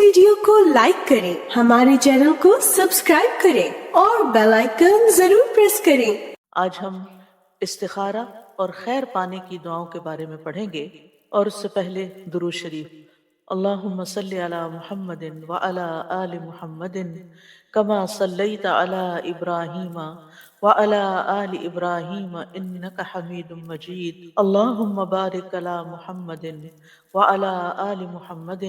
Video کو like کریں، ہمارے چینل کو سبسکرائب کریں اور بیل آئیکن ضرور پریس کریں۔ آج ہم استخارہ اور خیر پانے کی دعاؤں کے بارے میں پڑھیں گے، اور اس سے پہلے درود شریف۔ اللہم صلی علی محمد وعلی آل محمد کما صلیت علی ابراہیم وعلی آل ابراہیم انک حمید مجید۔ اللہم بارک علی محمد وعلی آل محمد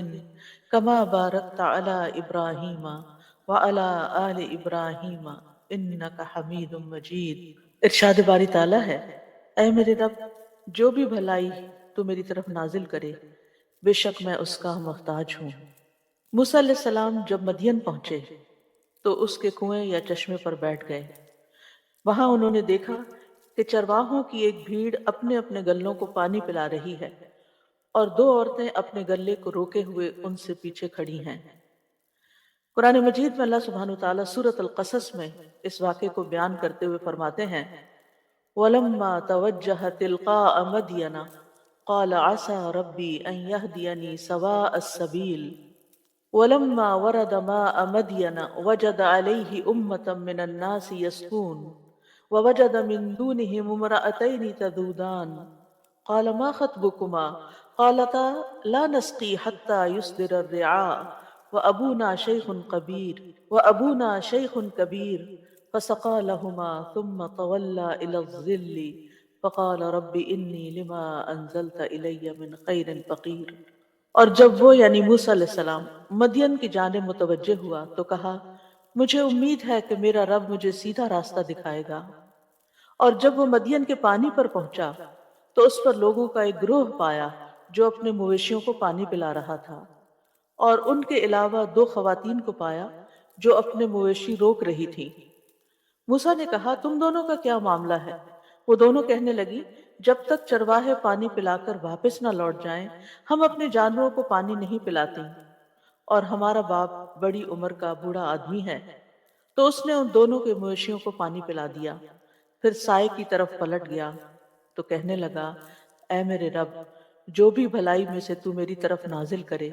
کما بارکت علی ابراہیم وعلی آل ابراہیم انک حمید مجید۔ ارشاد باری تعالیٰ ہے، اے میرے رب، جو بھی بھلائی تو میری طرف نازل کرے، بے شک میں اس کا محتاج ہوں۔ موسیٰ علیہ السلام جب مدین پہنچے تو اس کے کنویں یا چشمے پر بیٹھ گئے۔ وہاں انہوں نے دیکھا کہ چرواہوں کی ایک بھیڑ اپنے اپنے گلوں کو پانی پلا رہی ہے، اور دو عورتیں اپنے گلے کو روکے ہوئے ان سے پیچھے کھڑی ہیں۔ قرآن مجید میں اللہ سبحانہ وتعالیٰ سورۃ القصص میں اس واقعے کو بیان کرتے ہوئے فرماتے ہیں، وَلَمَّا تَوَجَّهَ تِلْقَاءَ مَدْيَنَ قَالَ عَسَى رَبِّي أَن يَهْدِيَنِي سَوَاءَ السَّبِيلِ وَلَمَّا وَرَدَ مَاءَ مَدْيَنَ وَجَدَ عَلَيْهِ أُمَّةً مِّنَ النَّاسِ يَسْقُونَ وَوَجَدَ مِن دُونِهِمُ امْرَأَتَيْنِ تَذُودَانِ قَالَ مَا خَطْبُكُمَا قَالَتَا لَا نَسْقِي حَتَّى يُصْدِرَ الرِّعَاءُ وَأَبُونَا شَيْخٌ كَبِيرٌ فسقى لهما ثم تولى إلى الظل فقال رب إني لما أنزلت إلي من خير فقير۔ اور جب وہ یعنی موسیٰ علیہ السلام مدین کی جانب متوجہ ہوا تو کہا، مجھے امید ہے کہ میرا رب مجھے سیدھا راستہ دکھائے گا۔ اور جب وہ مدین کے پانی پر پہنچا تو اس پر لوگوں کا ایک گروہ پایا جو اپنے مویشیوں کو پانی پلا رہا تھا، اور ان کے علاوہ دو خواتین کو پایا جو اپنے مویشی روک رہی تھیں۔ موسیٰ نے کہا، تم دونوں کا کیا معاملہ ہے؟ وہ دونوں کہنے لگی، جب تک چرواہے پانی پلا کر واپس نہ لوٹ جائیں ہم اپنے جانوروں کو پانی نہیں پلاتی، اور ہمارا باپ بڑی عمر کا بوڑھا آدمی ہے۔ تو اس نے ان دونوں کے مویشیوں کو پانی پلا دیا، پھر سائے کی طرف پلٹ گیا تو کہنے لگا، اے میرے رب، جو بھی بھلائی میں سے تو میری طرف نازل کرے،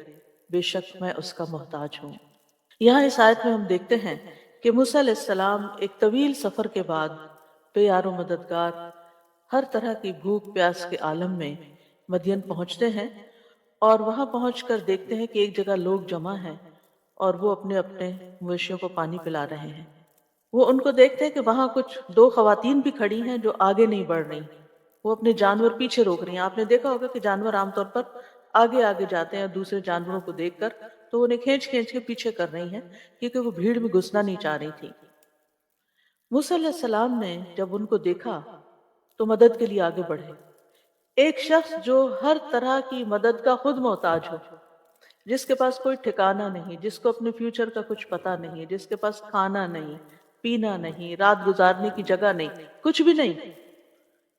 بے شک میں اس کا محتاج ہوں۔ یہاں اس آیت میں ہم دیکھتے ہیں کہ موسیٰ علیہ السلام ایک طویل سفر کے بعد بے یار و مددگار، ہر طرح کی بھوک پیاس کے عالم میں مدین پہنچتے ہیں، اور وہاں پہنچ کر دیکھتے ہیں کہ ایک جگہ لوگ جمع ہیں اور وہ اپنے اپنے مویشیوں کو پانی پلا رہے ہیں۔ وہ ان کو دیکھتے ہیں کہ وہاں کچھ دو خواتین بھی کھڑی ہیں جو آگے نہیں بڑھ رہی، وہ اپنے جانور پیچھے روک رہی ہیں۔ آپ نے دیکھا ہوگا کہ جانور عام طور پر آگے آگے جاتے ہیں دوسرے جانوروں کو دیکھ کر، تو انہیں کھینچ کھینچ کے پیچھے کر رہی ہیں کیونکہ وہ بھیڑ میں گھسنا نہیں چاہ رہی تھی۔ موسیٰ علیہ السلام نے جب ان کو دیکھا تو مدد کے لیے آگے بڑھے۔ ایک شخص جو ہر طرح کی مدد کا خود محتاج ہو، جس کے پاس کوئی ٹھکانہ نہیں، جس کو اپنے فیوچر کا کچھ پتہ نہیں، جس کے پاس کھانا نہیں، پینا نہیں، رات گزارنے کی جگہ نہیں، کچھ بھی نہیں،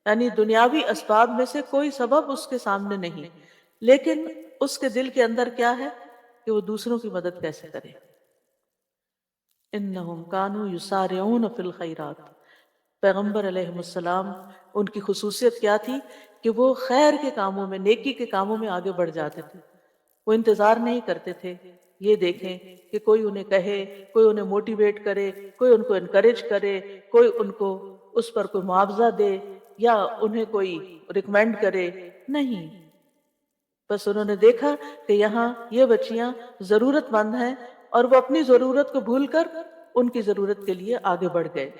یعنی دنیاوی اسباب میں سے کوئی سبب اس کے سامنے نہیں، لیکن اس کے دل کے اندر کیا ہے کہ وہ دوسروں کی مدد کیسے کرے۔ انہم کانوا یسارعون فی الخیرات، پیغمبر علیہ السلام ان کی خصوصیت کیا تھی کہ وہ خیر کے کاموں میں، نیکی کے کاموں میں آگے بڑھ جاتے تھے۔ وہ انتظار نہیں کرتے تھے یہ دیکھیں کہ کوئی انہیں کہے، کوئی انہیں موٹیویٹ کرے، کوئی ان کو انکریج کرے، کوئی ان کو اس پر کوئی معاوضہ دے یا انہیں کوئی ریکمینڈ کرے، نہیں، بس انہوں نے دیکھا کہ یہاں یہ بچیاں ضرورت مند ہیں، اور وہ اپنی ضرورت کو بھول کر ان کی ضرورت کے لیے آگے بڑھ گئے۔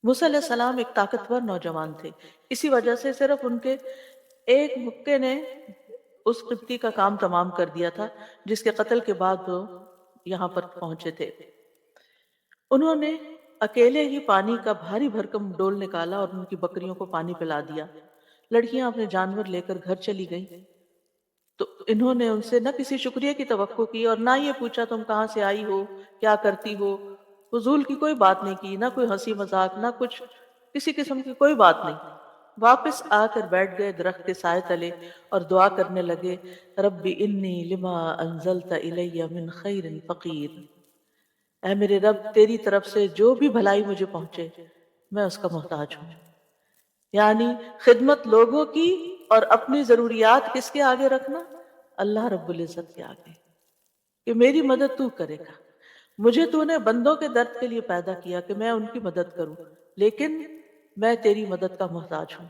موسیٰ علیہ السلام ایک طاقتور نوجوان تھے، اسی وجہ سے صرف ان کے ایک مکے نے اس قبطی کا کام تمام کر دیا تھا جس کے قتل کے بعد وہ یہاں پر پہنچے تھے۔ انہوں نے اکیلے ہی پانی کا بھاری بھرکم ڈول نکالا اور ان کی بکریوں کو پانی پلا دیا۔ لڑکیاں اپنے جانور لے کر گھر چلی گئیں تو انہوں نے ان سے نہ کسی شکریہ کی توقع کی اور نہ یہ پوچھا تم کہاں سے آئی ہو، کیا کرتی ہو، فضول کی کوئی بات نہیں کی، نہ کوئی ہنسی مذاق، نہ کچھ کسی قسم کی کوئی بات نہیں۔ واپس آ کر بیٹھ گئے درخت کے سائے تلے اور دعا کرنے لگے، رب انی لما انزلت الی من خیر فقیر، اے میرے رب، تیری طرف سے جو بھی بھلائی مجھے پہنچے میں اس کا محتاج ہوں۔ یعنی خدمت لوگوں کی اور اپنی ضروریات کس کے آگے رکھنا؟ اللہ رب العزت کے آگے۔ کہ میری مدد تو کرے گا، مجھے تو نے بندوں کے درد کے لیے پیدا کیا کہ میں ان کی مدد کروں، لیکن میں تیری مدد کا محتاج ہوں۔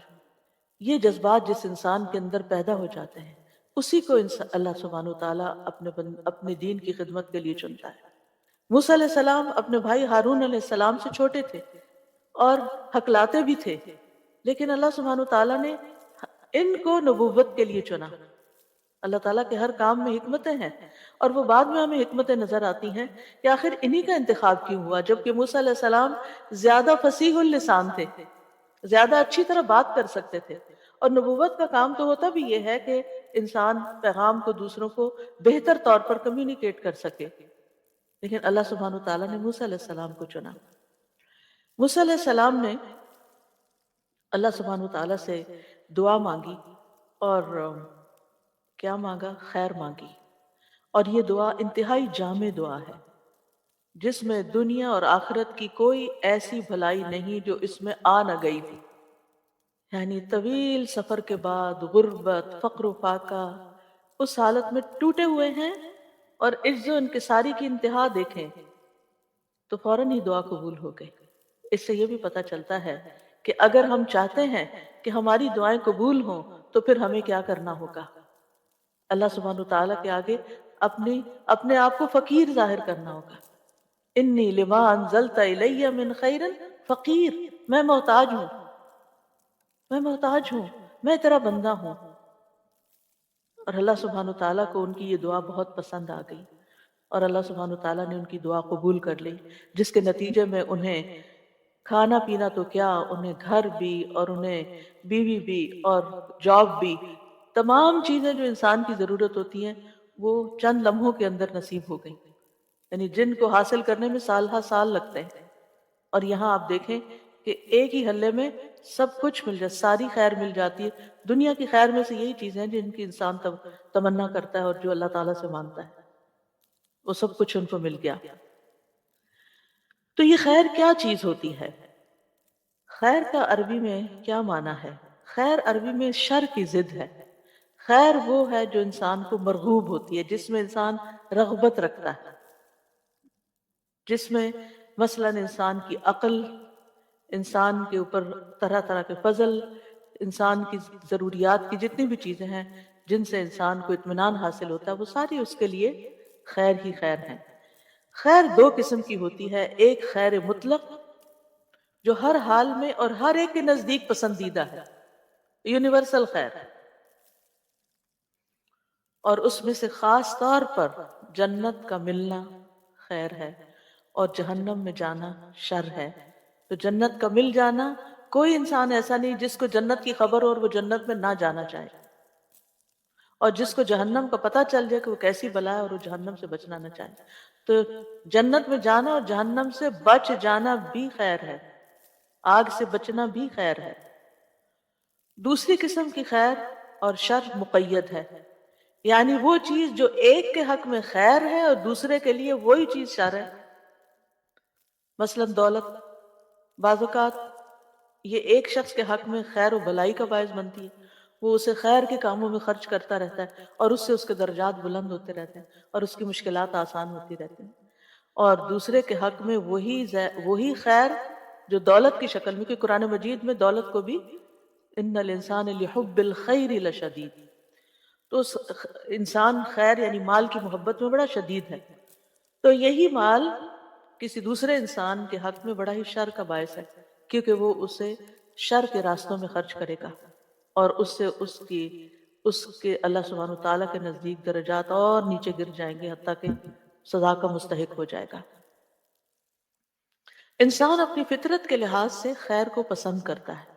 یہ جذبات جس انسان کے اندر پیدا ہو جاتے ہیں، اسی کو اللہ سبحانہ و تعالیٰ اپنے دین کی خدمت کے لیے چنتا ہے۔ موسیٰ علیہ السلام اپنے بھائی ہارون علیہ السلام سے چھوٹے تھے اور حکلاتے بھی تھے، لیکن اللہ سبحانہ و تعالیٰ نے ان کو نبوت کے لیے چنا۔ اللہ تعالیٰ کے ہر کام میں حکمتیں ہیں، اور وہ بعد میں ہمیں حکمتیں نظر آتی ہیں کہ آخر انہی کا انتخاب کیوں ہوا، جبکہ موسیٰ علیہ السلام زیادہ فصیح اللسان تھے، زیادہ اچھی طرح بات کر سکتے تھے، اور نبوت کا کام تو ہوتا بھی یہ ہے کہ انسان پیغام کو دوسروں کو بہتر طور پر کمیونیکیٹ کر سکے، لیکن اللہ سبحانہ وتعالیٰ نے موسیٰ علیہ السلام کو چنا۔ موسیٰ علیہ السلام نے اللہ سبحانہ وتعالیٰ سے دعا مانگی، اور کیا مانگا؟ خیر مانگی، اور یہ دعا انتہائی جامع دعا ہے جس میں دنیا اور آخرت کی کوئی ایسی بھلائی نہیں جو اس میں آ نہ گئی تھی۔ یعنی طویل سفر کے بعد غربت، فقر و فاقہ، اس حالت میں ٹوٹے ہوئے ہیں، اور عجز و انکساری کی انتہا دیکھیں تو فوراً ہی دعا قبول ہو گئی۔ اس سے یہ بھی پتہ چلتا ہے کہ اگر ہم چاہتے ہیں کہ ہماری دعائیں قبول ہوں تو پھر ہمیں کیا کرنا ہوگا؟ اللہ سبحانہ وتعالیٰ کے آگے اپنے آپ کو فقیر ظاہر کرنا ہوگا۔ انی لما انزلت الی من خیر فقیر، میں محتاج ہوں، میں محتاج ہوں، میں تیرا بندہ ہوں۔ اور اللہ سبحانہ وتعالیٰ کو ان کی یہ دعا بہت پسند آ گئی، اور اللہ سبحانہ وتعالیٰ نے ان کی دعا قبول کر لی، جس کے نتیجے میں انہیں کھانا پینا تو کیا، انہیں گھر بھی، اور انہیں بیوی بھی، اور جاب بھی، تمام چیزیں جو انسان کی ضرورت ہوتی ہیں وہ چند لمحوں کے اندر نصیب ہو گئی، یعنی جن کو حاصل کرنے میں سال ہا سال لگتے ہیں۔ اور یہاں آپ دیکھیں کہ ایک ہی حلے میں سب کچھ مل جاتا، ساری خیر مل جاتی ہے۔ دنیا کی خیر میں سے یہی چیزیں ہیں جن کی انسان تمنا کرتا ہے اور جو اللہ تعالیٰ سے مانگتا ہے، وہ سب کچھ ان کو مل گیا۔ تو یہ خیر کیا چیز ہوتی ہے؟ خیر کا عربی میں کیا معنی ہے؟ خیر عربی میں شر کی ضد ہے۔ خیر وہ ہے جو انسان کو مرغوب ہوتی ہے، جس میں انسان رغبت رکھتا ہے، جس میں مثلا انسان کی عقل، انسان کے اوپر طرح طرح کے فضل، انسان کی ضروریات کی جتنی بھی چیزیں ہیں جن سے انسان کو اطمینان حاصل ہوتا ہے، وہ ساری اس کے لیے خیر ہی خیر ہیں۔ خیر دو قسم کی ہوتی ہے، ایک خیر مطلق جو ہر حال میں اور ہر ایک کے نزدیک پسندیدہ ہے، یونیورسل خیر، اور اس میں سے خاص طور پر جنت کا ملنا خیر ہے، اور جہنم میں جانا شر ہے۔ تو جنت کا مل جانا، کوئی انسان ایسا نہیں جس کو جنت کی خبر ہو اور وہ جنت میں نہ جانا چاہے، اور جس کو جہنم کا پتہ چل جائے کہ وہ کیسی بلا ہے اور وہ جہنم سے بچنا نہ چاہے۔ تو جنت میں جانا اور جہنم سے بچ جانا بھی خیر ہے، آگ سے بچنا بھی خیر ہے۔ دوسری قسم کی خیر اور شر مقید ہے، یعنی وہ چیز جو ایک کے حق میں خیر ہے اور دوسرے کے لیے وہی چیز شر ہے۔ مثلا دولت، بعض اوقات یہ ایک شخص کے حق میں خیر و بلائی کا باعث بنتی ہے، وہ اسے خیر کے کاموں میں خرچ کرتا رہتا ہے اور اس سے اس کے درجات بلند ہوتے رہتے ہیں اور اس کی مشکلات آسان ہوتی رہتی ہیں، اور دوسرے کے حق میں وہی خیر جو دولت کی شکل میں، کہ قرآن مجید میں دولت کو بھی ان الانسان لحب الخیر لشدید، تو انسان خیر یعنی مال کی محبت میں بڑا شدید ہے، تو یہی مال کسی دوسرے انسان کے حق میں بڑا ہی شر کا باعث ہے، کیونکہ وہ اسے شر کے راستوں میں خرچ کرے گا اور اس سے اس کے اللہ سبحانہ وتعالیٰ کے نزدیک درجات اور نیچے گر جائیں گے، حتیٰ کہ سزا کا مستحق ہو جائے گا۔ انسان اپنی فطرت کے لحاظ سے خیر کو پسند کرتا ہے،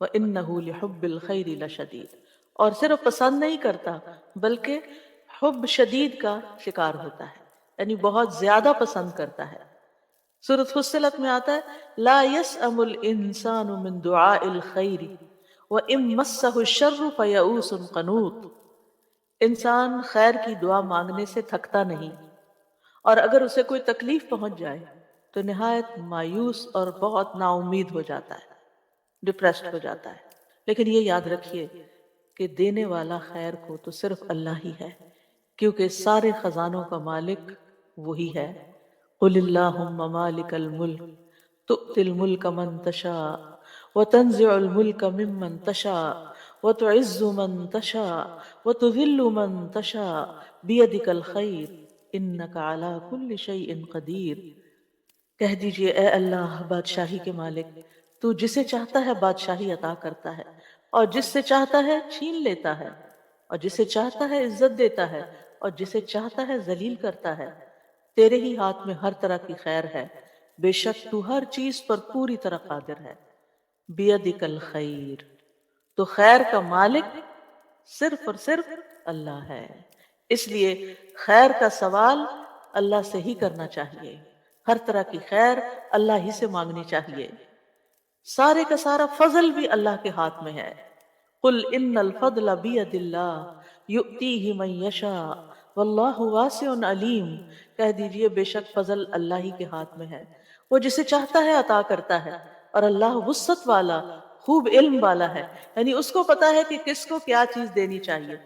وَإِنَّهُ لِحُبِّ الْخَيْرِ لَشَدِيدٌ، اور صرف پسند نہیں کرتا بلکہ حب شدید کا شکار ہوتا ہے، یعنی بہت زیادہ پسند کرتا ہے۔ سورۃ فصلت میں آتا ہے لا يسأم الانسان من دعاء الخیر وإن مسه الشر فیئوس قنوط، انسان خیر کی دعا مانگنے سے تھکتا نہیں، اور اگر اسے کوئی تکلیف پہنچ جائے تو نہایت مایوس اور بہت نا امید ہو جاتا ہے، ڈپریسڈ ہو جاتا ہے۔ لیکن یہ یاد رکھیے کہ دینے والا خیر کو تو صرف اللہ ہی ہے، کیونکہ سارے خزانوں کا مالک وہی ہے۔ قل اللہم مالک الملک تؤتی الملک من تشاء وتنزع الملک ممن تشاء وتعز من تشاء وتذل من تشاء بیدک الخیر انک علی کل شیء قدیر۔ کہہ دیجئے اے اللہ بادشاہی کے مالک، تو جسے چاہتا ہے بادشاہی عطا کرتا ہے، اور جس سے چاہتا ہے چھین لیتا ہے، اور جسے چاہتا ہے عزت دیتا ہے، اور جسے چاہتا ہے ذلیل کرتا ہے۔ تیرے ہی ہاتھ میں ہر طرح کی خیر ہے، بے شک تو ہر چیز پر پوری طرح قادر ہے۔ بیدک الخیر، تو خیر کا مالک صرف اور صرف اللہ ہے، اس لیے خیر کا سوال اللہ سے ہی کرنا چاہیے، ہر طرح کی خیر اللہ ہی سے مانگنی چاہیے۔ سارے کا سارا فضل بھی اللہ کے ہاتھ میں ہے۔ قل ان الفضل بید اللہ یؤتیہ من یشاء واللہ واسع علیم۔ کہہ دیجئے بے شک فضل اللہ ہی کے ہاتھ میں ہے، وہ جسے چاہتا ہے عطا کرتا ہے، اور اللہ وسعت والا خوب علم والا ہے، یعنی اس کو پتا ہے کہ کس کو کیا چیز دینی چاہیے۔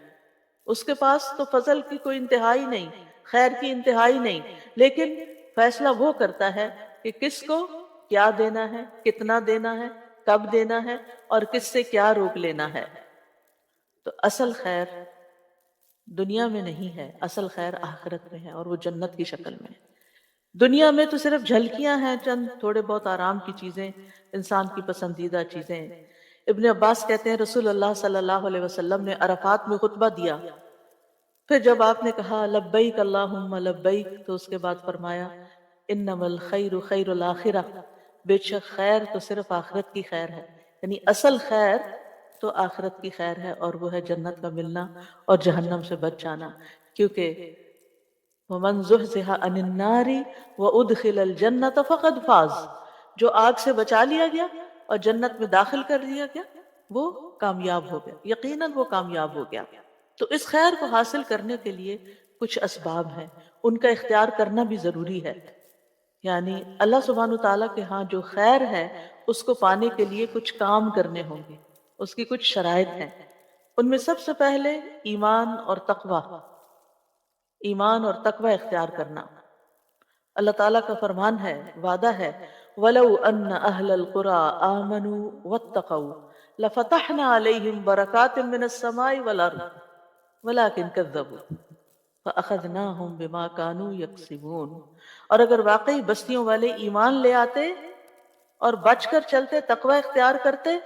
اس کے پاس تو فضل کی کوئی انتہائی نہیں، خیر کی انتہائی نہیں، لیکن فیصلہ وہ کرتا ہے کہ کس کو کیا دینا ہے، کتنا دینا ہے، کب دینا ہے، اور کس سے کیا روک لینا ہے۔ تو اصل خیر دنیا میں نہیں ہے، اصل خیر آخرت میں ہے، اور وہ جنت کی شکل میں ہے۔ دنیا میں تو صرف جھلکیاں ہیں، چند تھوڑے بہت آرام کی چیزیں، انسان کی پسندیدہ چیزیں۔ ابن عباس کہتے ہیں رسول اللہ صلی اللہ علیہ وسلم نے عرفات میں خطبہ دیا، پھر جب آپ نے کہا لبیک اللہم لبیک، تو اس کے بعد فرمایا انما الخیر خیر الاخرہ، بے شک خیر تو صرف آخرت کی خیر ہے، یعنی اصل خیر تو آخرت کی خیر ہے، اور وہ ہے جنت کا ملنا اور جہنم سے بچ جانا۔ کیونکہ وَمَنْ زُحْزِحَ عَنِ النَّارِ وَأُدْخِلَ الْجَنَّةَ فَقَدْ فَازَ، جو آگ سے بچا لیا گیا اور جنت میں داخل کر دیا گیا وہ کامیاب ہو گیا، یقیناً وہ کامیاب ہو گیا۔ تو اس خیر کو حاصل کرنے کے لیے کچھ اسباب ہیں، ان کا اختیار کرنا بھی ضروری ہے۔ یعنی اللہ سبحانہ تعالیٰ کے ہاں جو خیر ہے اس کو پانے کے لیے کچھ کام کرنے ہوں گے، اس کی کچھ شرائط ہیں۔ ان میں سب سے پہلے ایمان اور تقوی، ایمان اور تقوی اختیار کرنا۔ اللہ تعالیٰ کا فرمان ہے، وعدہ ہے وَلَوْ أَنَّ أَهْلَ الْقُرَىٰ آمَنُوا وَاتَّقَوْا لَفَتَحْنَا عَلَيْهِمْ بَرَكَاتٍ مِّنَ السَّمَاءِ وَالْأَرْضِ وَلَٰكِنْ كَذَّبُوا فَأَخَذْنَاهُمْ بِمَا كَانُوا يَكْسِبُونَ۔ اور اگر واقعی بستیوں والے ایمان لے آتے اور بچ کر چلتے، تقوی اختیار کرتے،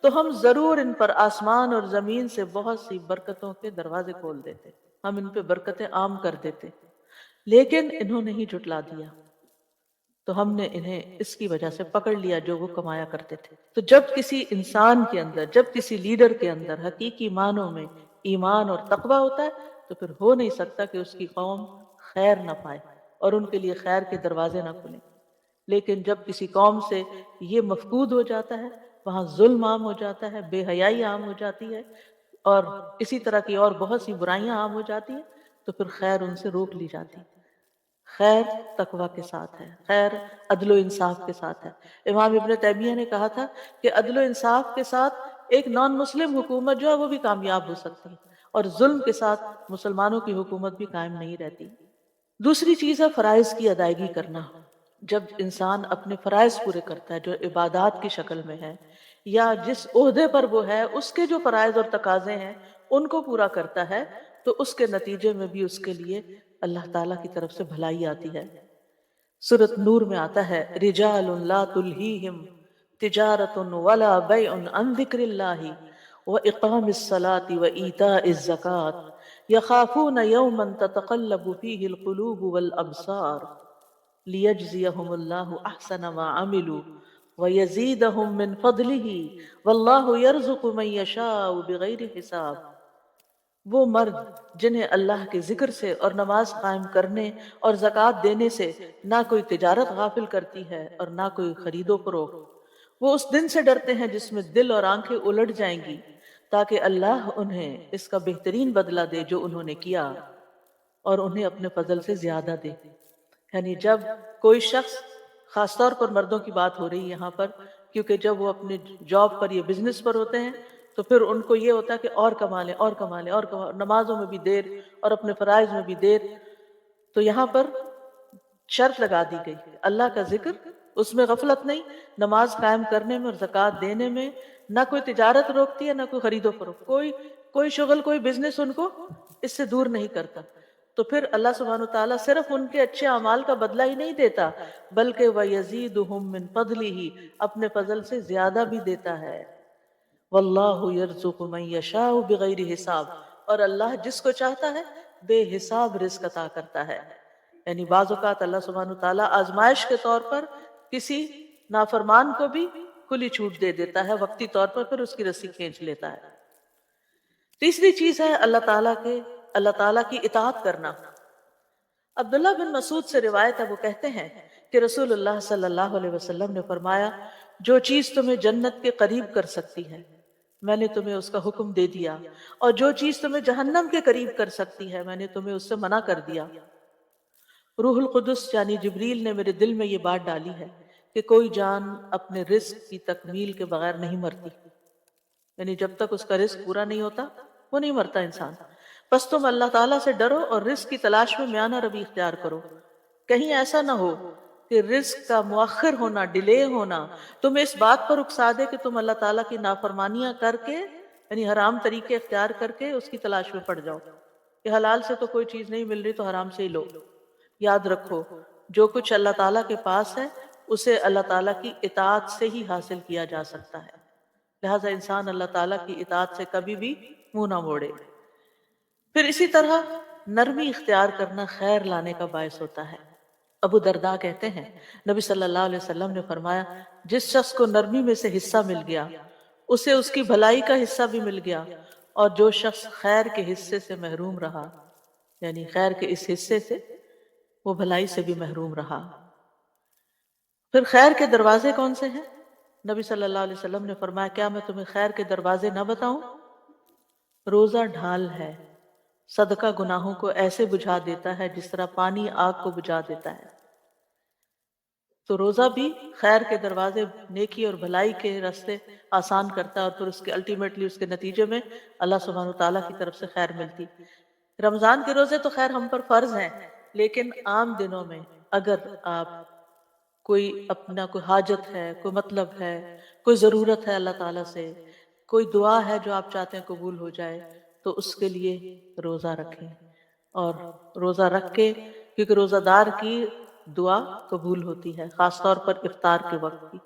تو ہم ضرور ان پر آسمان اور زمین سے بہت سی برکتوں کے دروازے کھول دیتے، ہم ان پہ برکتیں عام کر دیتے، لیکن انہوں نے ہی جھٹلا دیا، تو ہم نے انہیں اس کی وجہ سے پکڑ لیا جو وہ کمایا کرتے تھے۔ تو جب کسی انسان کے اندر، جب کسی لیڈر کے اندر حقیقی معنوں میں ایمان اور تقوی ہوتا ہے تو پھر ہو نہیں سکتا کہ اس کی قوم خیر نہ پائے اور ان کے لیے خیر کے دروازے نہ کھلیں۔ لیکن جب کسی قوم سے یہ مفقود ہو جاتا ہے، وہاں ظلم عام ہو جاتا ہے، بے حیائی عام ہو جاتی ہے، اور اسی طرح کی اور بہت سی برائیاں عام ہو جاتی ہیں، تو پھر خیر ان سے روک لی جاتی۔ خیر تقوی کے ساتھ ہے، خیر عدل و انصاف کے ساتھ ہے۔ امام ابن تیمیہ نے کہا تھا کہ عدل و انصاف کے ساتھ ایک نان مسلم حکومت جو ہے وہ بھی کامیاب ہو سکتی ہے، اور ظلم کے ساتھ مسلمانوں کی حکومت بھی قائم نہیں رہتی۔ دوسری چیز ہے فرائض کی ادائیگی کرنا۔ جب انسان اپنے فرائض پورے کرتا ہے جو عبادات کی شکل میں ہے، یا جس عہدے پر وہ ہے اس کے جو فرائض اور تقاضے ہیں ان کو پورا کرتا ہے، تو اس کے نتیجے میں بھی اس کے لیے اللہ تعالیٰ کی طرف سے بھلائی آتی ہے۔ سورۃ نور میں آتا ہے رجال لا تلہیہم تجارۃ ولا بیع عن ذکر اللہ واقام الصلاۃ وایتاء الزکاۃ یخافون یوما تتقلب فیہ القلوب والابصار لیجزیہم اللہ احسن ما عملوا ویزیدہم من فضلہ واللہ یرزق من یشاء بغیر حساب۔ وہ مرد جنہیں اللہ کے ذکر سے اور نماز قائم کرنے اور زکوٰۃ دینے سے نہ کوئی تجارت غافل کرتی ہے اور نہ کوئی خرید و فروخت، وہ اس دن سے ڈرتے ہیں جس میں دل اور آنکھیں الٹ جائیں گی، تاکہ اللہ انہیں اس کا بہترین بدلہ دے جو انہوں نے کیا، اور انہیں اپنے فضل سے زیادہ دے۔ یعنی جب کوئی شخص، خاص طور پر مردوں کی بات ہو رہی ہے یہاں پر، کیونکہ جب وہ اپنے جاب پر یا بزنس پر ہوتے ہیں تو پھر ان کو یہ ہوتا ہے کہ اور کما لیں اور کما لیں اور کما، نمازوں میں بھی دیر اور اپنے فرائض میں بھی دیر. تو یہاں پر شرط لگا دی گئی، اللہ کا ذکر اس میں غفلت نہیں، نماز قائم کرنے میں اور زکوٰۃ دینے میں. نہ کوئی تجارت روکتی ہے نہ کوئی خرید و فروخت، کوئی شغل کوئی بزنس ان کو اس سے دور نہیں کرتا. تو پھر اللہ سبحانہ وتعالیٰ صرف ان کے اچھے اعمال کا بدلہ ہی نہیں دیتا بلکہ وَيَزِيدُهُم مِّن فَضْلِهِ، اپنے فضل سے زیادہ بھی دیتا ہے. وَاللَّهُ يَرْزُقُ مَن يَشَاءُ بِغَيْرِ حساب، اور اللہ جس کو چاہتا ہے بے حساب رزق عطا کرتا ہے. یعنی بعض اوقات اللہ سبحانہ وتعالیٰ آزمائش کے طور پر کسی نافرمان کو بھی کھلی چھوٹ دے دیتا ہے وقتی طور پر، پھر اس کی رسی کھینچ لیتا ہے. تیسری چیز ہے اللہ تعالیٰ کی اطاعت کرنا. عبداللہ بن مسعود سے روایت ہے، وہ کہتے ہیں کہ رسول اللہ صلی اللہ علیہ وسلم نے فرمایا، جو چیز تمہیں جنت کے قریب کر سکتی ہے میں نے تمہیں اس کا حکم دے دیا، اور جو چیز تمہیں جہنم کے قریب کر سکتی ہے میں نے تمہیں اس سے منع کر دیا. روح القدس یعنی جبریل نے میرے دل میں یہ بات ڈالی ہے کہ کوئی جان اپنے رزق کی تکمیل کے بغیر نہیں مرتی، یعنی جب تک اس کا رزق پورا نہیں ہوتا وہ نہیں مرتا انسان. بس تم اللہ تعالیٰ سے ڈرو اور رزق کی تلاش میں میانہ روی اختیار کرو. کہیں ایسا نہ ہو کہ رزق کا مؤخر ہونا، ڈیلے ہونا تمہیں اس بات پر اکسا دے کہ تم اللہ تعالیٰ کی نافرمانیاں کر کے، یعنی حرام طریقے اختیار کر کے اس کی تلاش میں پڑ جاؤ کہ حلال سے تو کوئی چیز نہیں مل رہی تو حرام سے ہی لو. یاد رکھو جو کچھ اللہ تعالیٰ کے پاس ہے اسے اللہ تعالیٰ کی اطاعت سے ہی حاصل کیا جا سکتا ہے، لہٰذا انسان اللہ تعالیٰ کی اطاعت سے کبھی بھی منہ نہ موڑے. پھر اسی طرح نرمی اختیار کرنا خیر لانے کا باعث ہوتا ہے. ابو درداء کہتے ہیں نبی صلی اللہ علیہ وسلم نے فرمایا، جس شخص کو نرمی میں سے حصہ مل گیا اسے اس کی بھلائی کا حصہ بھی مل گیا، اور جو شخص خیر کے حصے سے محروم رہا، یعنی خیر کے اس حصے سے وہ بھلائی سے بھی محروم رہا. پھر خیر کے دروازے کون سے ہیں؟ نبی صلی اللہ علیہ وسلم نے فرمایا، کیا میں تمہیں خیر کے دروازے نہ بتاؤں؟ روزہ ڈھال ہے، صدقہ گناہوں کو ایسے بجھا دیتا ہے جس طرح پانی آگ کو بجھا دیتا ہے. تو روزہ بھی خیر کے دروازے، نیکی اور بھلائی کے راستے آسان کرتا ہے، اور پھر اس کے الٹیمیٹلی اس کے نتیجے میں اللہ سبحانہ وتعالیٰ کی طرف سے خیر ملتی. رمضان کے روزے تو خیر ہم پر فرض ہیں، لیکن عام دنوں میں اگر آپ کوئی اپنا کوئی حاجت ہے، کوئی مطلب ہے، کوئی ضرورت ہے اللہ تعالیٰ سے، کوئی دعا ہے جو آپ چاہتے ہیں قبول ہو جائے، تو اس کے لیے روزہ رکھیں. اور روزہ رکھ کے، کیونکہ روزہ دار کی دعا قبول ہوتی ہے، خاص طور پر افطار کے وقت کی.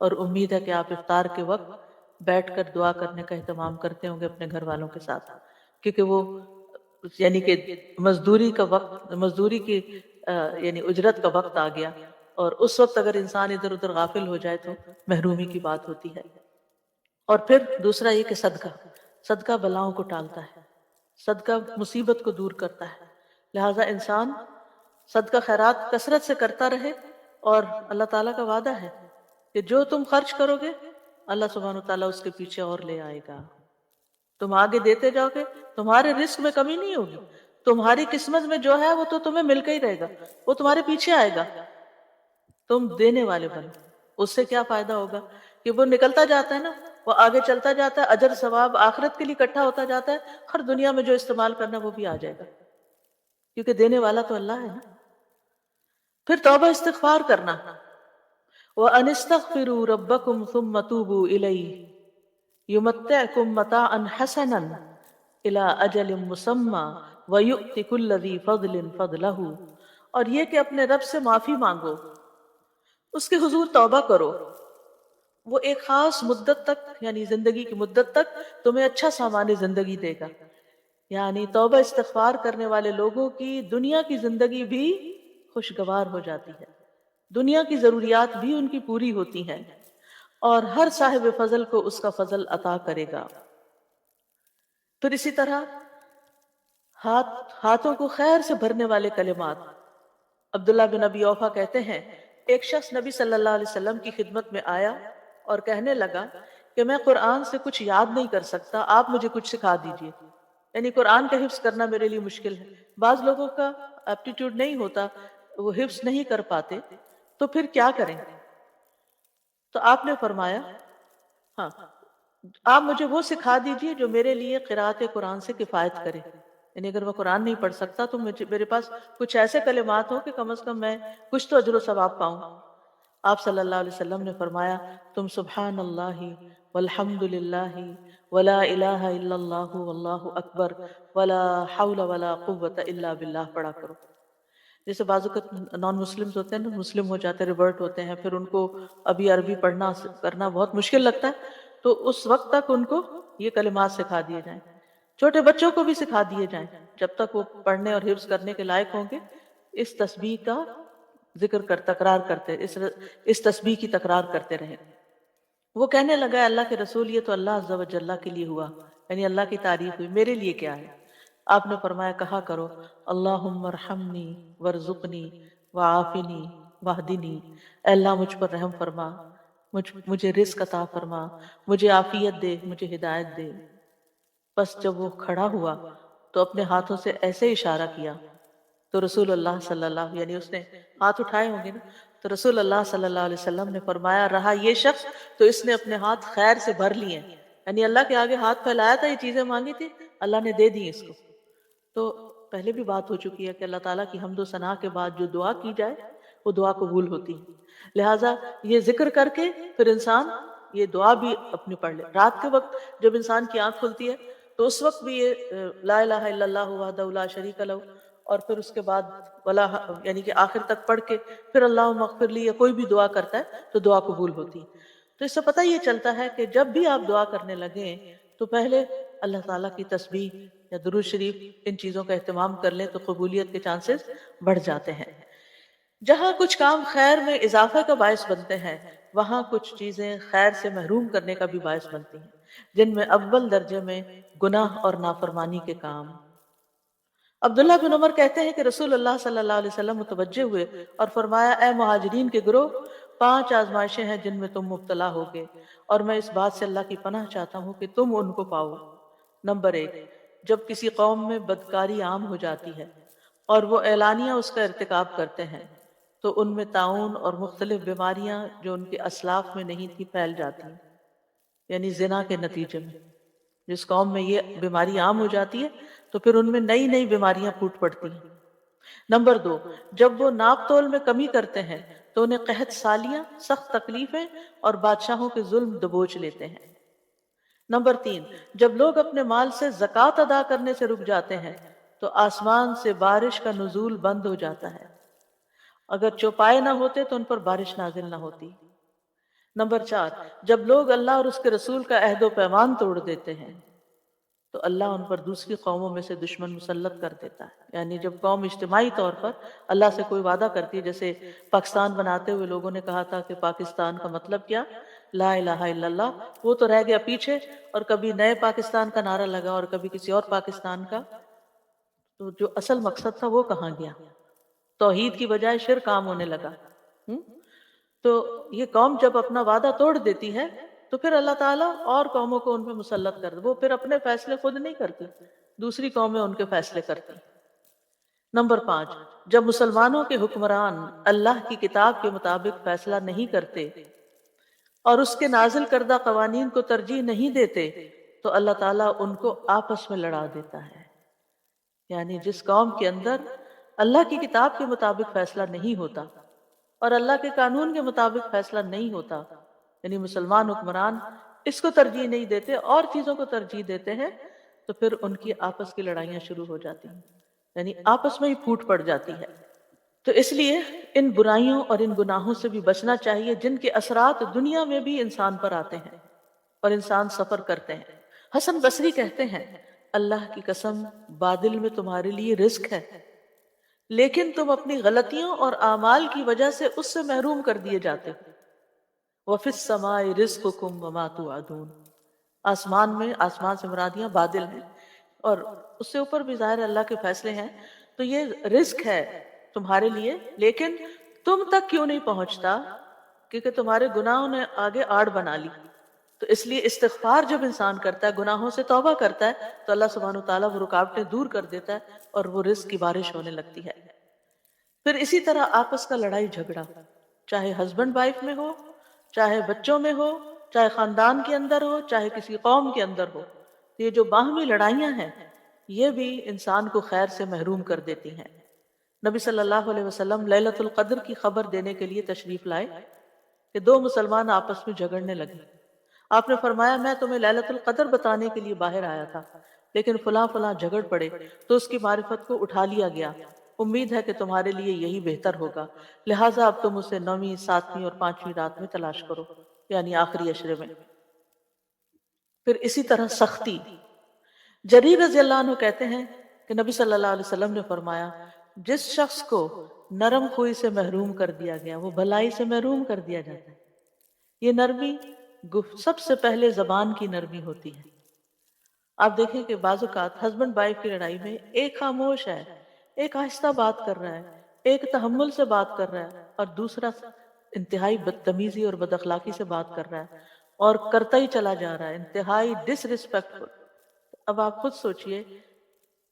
اور امید ہے کہ آپ افطار کے وقت بیٹھ کر دعا کرنے کا اہتمام کرتے ہوں گے اپنے گھر والوں کے ساتھ، کیونکہ وہ یعنی کہ مزدوری کا وقت، مزدوری کی یعنی اجرت کا وقت آ گیا، اور اس وقت اگر انسان ادھر ادھر غافل ہو جائے تو محرومی کی بات ہوتی ہے. اور پھر دوسرا یہ کہ صدقہ بلاؤں کو ٹالتا ہے، صدقہ مصیبت کو دور کرتا ہے. لہٰذا انسان صدقہ خیرات کثرت سے کرتا رہے، اور اللہ تعالیٰ کا وعدہ ہے کہ جو تم خرچ کرو گے اللہ سبحانہ وتعالیٰ اس کے پیچھے اور لے آئے گا. تم آگے دیتے جاؤ گے، تمہارے رزق میں کمی نہیں ہوگی، تمہاری قسمت میں جو ہے وہ تو تمہیں مل کے ہی رہے گا، وہ تمہارے پیچھے آئے گا. تم دینے والے بنو. اس سے کیا فائدہ ہوگا کہ وہ نکلتا جاتا ہے نا، وہ آگے چلتا جاتا ہے، اجر ثواب آخرت کے لیے اکٹھا ہوتا جاتا ہے، ہر دنیا میں جو استعمال کرنا وہ بھی آ جائے گا، کیونکہ دینے والا تو اللہ ہے نا. پھر توبہ استغفار کرنا. وَأَنِ اسْتَغْفِرُوا رَبَّكُمْ ثُمَّ تُوبُوا إِلَيْهِ يُمَتِّعْكُمْ مَتَاعًا حَسَنًا إِلَىٰ أَجَلٍ مُّسَمًّى وَيُؤْتِ كُلَّ ذِي فَضْلٍ فَضْلَهُ. اور یہ کہ اپنے رب سے معافی مانگو، اس کے حضور توبہ کرو، وہ ایک خاص مدت تک، یعنی زندگی کی مدت تک تمہیں اچھا سامان زندگی دے گا. یعنی توبہ استغفار کرنے والے لوگوں کی دنیا کی زندگی بھی خوشگوار ہو جاتی ہے، دنیا کی ضروریات بھی ان کی پوری ہوتی ہیں، اور ہر صاحب فضل کو اس کا فضل عطا کرے گا. پھر اسی طرح ہاتھوں کو خیر سے بھرنے والے کلمات. عبداللہ بن ابی اوفا کہتے ہیں ایک شخص نبی صلی اللہ علیہ وسلم کی خدمت میں آیا اور کہنے لگا کہ میں قرآن سے کچھ یاد نہیں کر سکتا، آپ مجھے کچھ سکھا دیجئے. یعنی قرآن کا حفظ کرنا میرے لیے مشکل ہے. بعض لوگوں کا ایپٹیٹیوڈ نہیں ہوتا، وہ حفظ نہیں کر پاتے، تو پھر کیا کریں؟ تو آپ نے فرمایا، ہاں آپ مجھے وہ سکھا دیجئے جو میرے لیے قرأت قرآن سے کفایت کرے، یعنی اگر میں قرآن نہیں پڑھ سکتا تو میرے پاس کچھ ایسے کلمات ہوں کہ کم از کم میں کچھ تو اجر و ثواب پاؤں۔ آپ صلی اللہ علیہ وسلم نے فرمایا تم سبحان اللہ والحمد للہ ولا الہ الا اللہ واللہ اکبر ولا حول ولا قوت الا باللہ پڑھا کرو۔ جیسے بعض اوقات نان مسلمز ہوتے ہیں نا، مسلم ہو جاتے ہیں، ریورٹ ہوتے ہیں، پھر ان کو ابھی عربی پڑھنا کرنا بہت مشکل لگتا ہے، تو اس وقت تک ان کو یہ کلمات سکھا دیے جائیں، چھوٹے بچوں کو بھی سکھا دیے جائیں، جب تک وہ پڑھنے اور حفظ کرنے کے لائق ہوں گے اس تسبیح کا ذکر تکرار کرتے، اس تسبیح کی تکرار کرتے رہیں۔ وہ کہنے لگا اللہ کے رسول یہ تو اللہ عز و جل کے لیے ہوا، یعنی اللہ کی تعریف ہوئی، میرے لیے کیا ہے؟ آپ نے فرمایا کہا کرو اللہم ارحمنی ورزقنی وعافنی واہدنی، اے اللہ مجھ پر رحم فرما، مجھے رزق عطا فرما، مجھے عافیت دے، مجھے ہدایت دے۔ بس جب وہ کھڑا ہوا تو اپنے ہاتھوں سے ایسے اشارہ کیا تو رسول اللہ صلی اللہ، یعنی اس نے ہاتھ اٹھائے ہوں گے نا، تو رسول اللہ صلی اللہ علیہ وسلم نے فرمایا رہا یہ شخص تو اس نے اپنے ہاتھ خیر سے بھر لیے ہیں، یعنی اللہ کے آگے ہاتھ پھیلایا تھا، یہ چیزیں مانگی تھی، اللہ نے دے دی اس کو۔ تو پہلے بھی بات ہو چکی ہے کہ اللہ تعالیٰ کی حمد و ثنا کے بعد جو دعا کی جائے وہ دعا قبول ہوتی ہے، لہٰذا یہ ذکر کر کے پھر انسان یہ دعا بھی اپنی پڑھ لے۔ رات کے وقت جب انسان کی آنکھ کھلتی ہے تو اس وقت بھی یہ لا الہ الا اللہ وحدہ لا شریک لہ، اور پھر اس کے بعد ولا، یعنی کہ آخر تک پڑھ کے پھر اللہم اغفر لی یا کوئی بھی دعا کرتا ہے تو دعا قبول ہوتی ہے۔ تو اس سے پتہ یہ چلتا ہے کہ جب بھی آپ دعا کرنے لگیں تو پہلے اللہ تعالیٰ کی تسبیح یا درود شریف ان چیزوں کا اہتمام کر لیں تو قبولیت کے چانسز بڑھ جاتے ہیں۔ جہاں کچھ کام خیر میں اضافہ کا باعث بنتے ہیں وہاں کچھ چیزیں خیر سے محروم کرنے کا بھی باعث بنتی ہیں، جن میں اول درجے میں گناہ اور نافرمانی کے کام۔ عبداللہ بن عمر کہتے ہیں کہ رسول اللہ صلی اللہ علیہ وسلم متوجہ ہوئے اور فرمایا اے مہاجرین کے گروہ، 5 آزمائشیں ہیں جن میں تم مبتلا ہوگے اور میں اس بات سے اللہ کی پناہ چاہتا ہوں کہ تم ان کو پاؤ۔ نمبر 1، جب کسی قوم میں بدکاری عام ہو جاتی ہے اور وہ اعلانیہ اس کا ارتکاب کرتے ہیں تو ان میں طاعون اور مختلف بیماریاں جو ان کے اسلاف میں نہیں تھی پھیل جاتی ہیں، یعنی زنا کے نتیجے میں جس قوم میں یہ بیماری عام ہو جاتی ہے تو پھر ان میں نئی نئی بیماریاں پھوٹ پڑتی ہیں۔ نمبر 2، جب وہ ناپ تول میں کمی کرتے ہیں تو انہیں قحط سالیاں، سخت تکلیفیں اور بادشاہوں کے ظلم دبوچ لیتے ہیں۔ نمبر 3، جب لوگ اپنے مال سے زکوٰۃ ادا کرنے سے رک جاتے ہیں تو آسمان سے بارش کا نزول بند ہو جاتا ہے، اگر چوپائے نہ ہوتے تو ان پر بارش نازل نہ ہوتی۔ نمبر 4، جب لوگ اللہ اور اس کے رسول کا عہد و پیمان توڑ دیتے ہیں تو اللہ ان پر دوسری قوموں میں سے دشمن مسلط کر دیتا ہے، یعنی جب قوم اجتماعی طور پر اللہ سے کوئی وعدہ کرتی ہے، جیسے پاکستان بناتے ہوئے لوگوں نے کہا تھا کہ پاکستان کا مطلب کیا؟ لا الہ الا اللہ، وہ تو رہ گیا پیچھے، اور کبھی نئے پاکستان کا نعرہ لگا اور کبھی کسی اور پاکستان کا، تو جو اصل مقصد تھا وہ کہاں گیا؟ توحید کی بجائے شرک عام ہونے لگا۔ تو یہ قوم جب اپنا وعدہ توڑ دیتی ہے تو پھر اللہ تعالیٰ اور قوموں کو ان پہ مسلط کر دے، وہ پھر اپنے فیصلے خود نہیں کرتی، دوسری قومیں ان کے فیصلے کرتی۔ نمبر 5، جب مسلمانوں کے حکمران اللہ کی کتاب کے مطابق فیصلہ نہیں کرتے اور اس کے نازل کردہ قوانین کو ترجیح نہیں دیتے تو اللہ تعالیٰ ان کو آپس میں لڑا دیتا ہے، یعنی جس قوم کے اندر اللہ کی کتاب کے مطابق فیصلہ نہیں ہوتا اور اللہ کے قانون کے مطابق فیصلہ نہیں ہوتا، یعنی مسلمان حکمران اس کو ترجیح نہیں دیتے اور چیزوں کو ترجیح دیتے ہیں، تو پھر ان کی آپس کی لڑائیاں شروع ہو جاتی ہیں، یعنی آپس میں ہی پھوٹ پڑ جاتی ہے۔ تو اس لیے ان برائیوں اور ان گناہوں سے بھی بچنا چاہیے جن کے اثرات دنیا میں بھی انسان پر آتے ہیں اور انسان سفر کرتے ہیں۔ حسن بصری کہتے ہیں اللہ کی قسم بادل میں تمہارے لیے رزق ہے، لیکن تم اپنی غلطیوں اور اعمال کی وجہ سے اس سے محروم کر دیے جاتے ہو۔ وَفِي السَّمَاءِ رِزْقُكُمْ وَمَا تُوعَدُونَ، آسمان میں، آسمان سے مرادیاں بادل ہیں اور اس سے اوپر بھی ظاہر اللہ کے فیصلے ہیں، تو یہ رزق ہے تمہارے لیے، لیکن تم تک کیوں نہیں پہنچتا؟ کیونکہ تمہارے گناہوں نے آگے آڑ بنا لی۔ تو اس لیے استغفار جب انسان کرتا ہے، گناہوں سے توبہ کرتا ہے، تو اللہ سبحانہ وتعالیٰ وہ رکاوٹیں دور کر دیتا ہے اور وہ رزق کی بارش ہونے لگتی ہے۔ پھر اسی طرح آپس کا لڑائی جھگڑا، چاہے ہسبینڈ وائف میں ہو، چاہے بچوں میں ہو، چاہے خاندان کے اندر ہو، چاہے کسی قوم کے اندر ہو. یہ جو باہمی لڑائیاں ہیں یہ بھی انسان کو خیر سے محروم کر دیتی ہیں. نبی صلی اللہ علیہ وسلم لیلۃ القدر کی خبر دینے کے لیے تشریف لائے کہ دو مسلمان آپس میں جھگڑنے لگے. آپ نے فرمایا میں تمہیں لیلۃ القدر بتانے کے لیے باہر آیا تھا، لیکن فلاں فلاں جھگڑ پڑے تو اس کی معرفت کو اٹھا لیا گیا. امید ہے کہ تمہارے لیے یہی بہتر ہوگا، لہٰذا اب تم اسے 9ویں، 7ویں اور 5ویں رات میں تلاش کرو، یعنی آخری عشرے میں. پھر اسی طرح سختی. جریر رضی اللہ عنہ کہتے ہیں کہ نبی صلی اللہ علیہ وسلم نے فرمایا جس شخص کو نرم خوئی سے محروم کر دیا گیا وہ بھلائی سے محروم کر دیا جاتا ہے. یہ نرمی سب سے پہلے زبان کی نرمی ہوتی ہے. آپ دیکھیں کہ بعض اوقات ہسبینڈ وائف کی لڑائی میں ایک خاموش ہے، ایک آہستہ بات کر رہا ہے، ایک تحمل سے بات کر رہا ہے، اور دوسرا انتہائی بدتمیزی اور بد اخلاقی سے بات کر رہا ہے اور کرتا ہی چلا جا رہا ہے، انتہائی ڈس ریسپیکٹفل. اب آپ خود سوچئے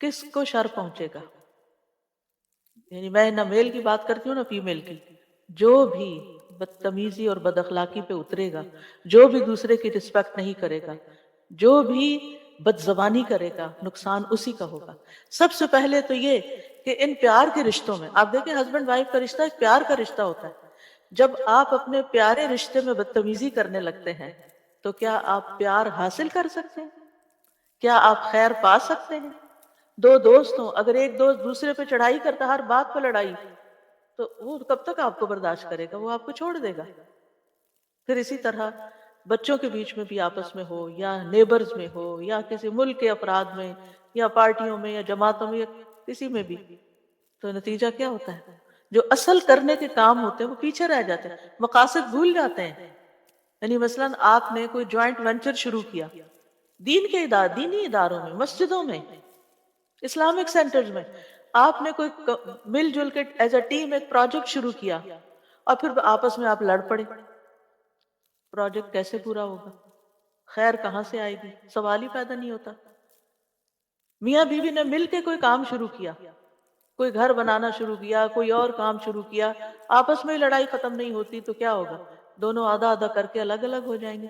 کس کو شر پہنچے گا. یعنی میں نہ میل کی بات کرتی ہوں نہ فیمیل کی. جو بھی بدتمیزی اور بد اخلاقی پہ اترے گا، جو بھی دوسرے کی رسپیکٹ نہیں کرے گا، جو بھی بد زبانی کرے گا، نقصان اسی کا ہوگا. سب سے پہلے تو یہ کہ ان پیار کے رشتوں میں آپ دیکھیں ہسبینڈ وائف کا رشتہ ایک پیار کا رشتہ ہوتا ہے. جب آپ اپنے پیارے رشتے میں بدتمیزی کرنے لگتے ہیں تو کیا آپ پیار حاصل کر سکتے ہیں؟ کیا آپ خیر پا سکتے ہیں؟ دو دوست ہوں، اگر ایک دوست دوسرے پہ چڑھائی کرتا، ہر بات پہ لڑائی، تو وہ کب تک آپ کو برداشت کرے گا؟ وہ آپ کو چھوڑ دے گا. پھر اسی طرح بچوں کے بیچ میں بھی آپس میں ہو، یا نیبرز میں ہو، یا کسی ملک کے افراد میں، یا پارٹیوں میں، یا جماعتوں میں، یا کسی میں بھی، تو نتیجہ کیا ہوتا ہے؟ جو اصل کرنے کے کام ہوتے ہیں وہ پیچھے رہ جاتے ہیں، مقاصد بھول جاتے ہیں. یعنی مثلاً آپ نے کوئی جوائنٹ وینچر شروع کیا دینی اداروں میں، مسجدوں میں، اسلامک سینٹرز میں، آپ نے کوئی مل جل کے ایز اے ٹیم ایک پروجیکٹ شروع کیا اور پھر آپس میں آپ لڑ پڑے. پروجیکٹ کیسے پورا ہوگا؟ خیر کہاں سے آئے گی؟ سوال ہی پیدا نہیں ہوتا. میاں بیوی نے مل کے کوئی کام شروع کیا، کوئی گھر بنانا شروع کیا، کوئی اور کام شروع کیا، آپس میں لڑائی ختم نہیں ہوتی تو کیا ہوگا؟ دونوں آدھا آدھا کر کے الگ الگ ہو جائیں گے.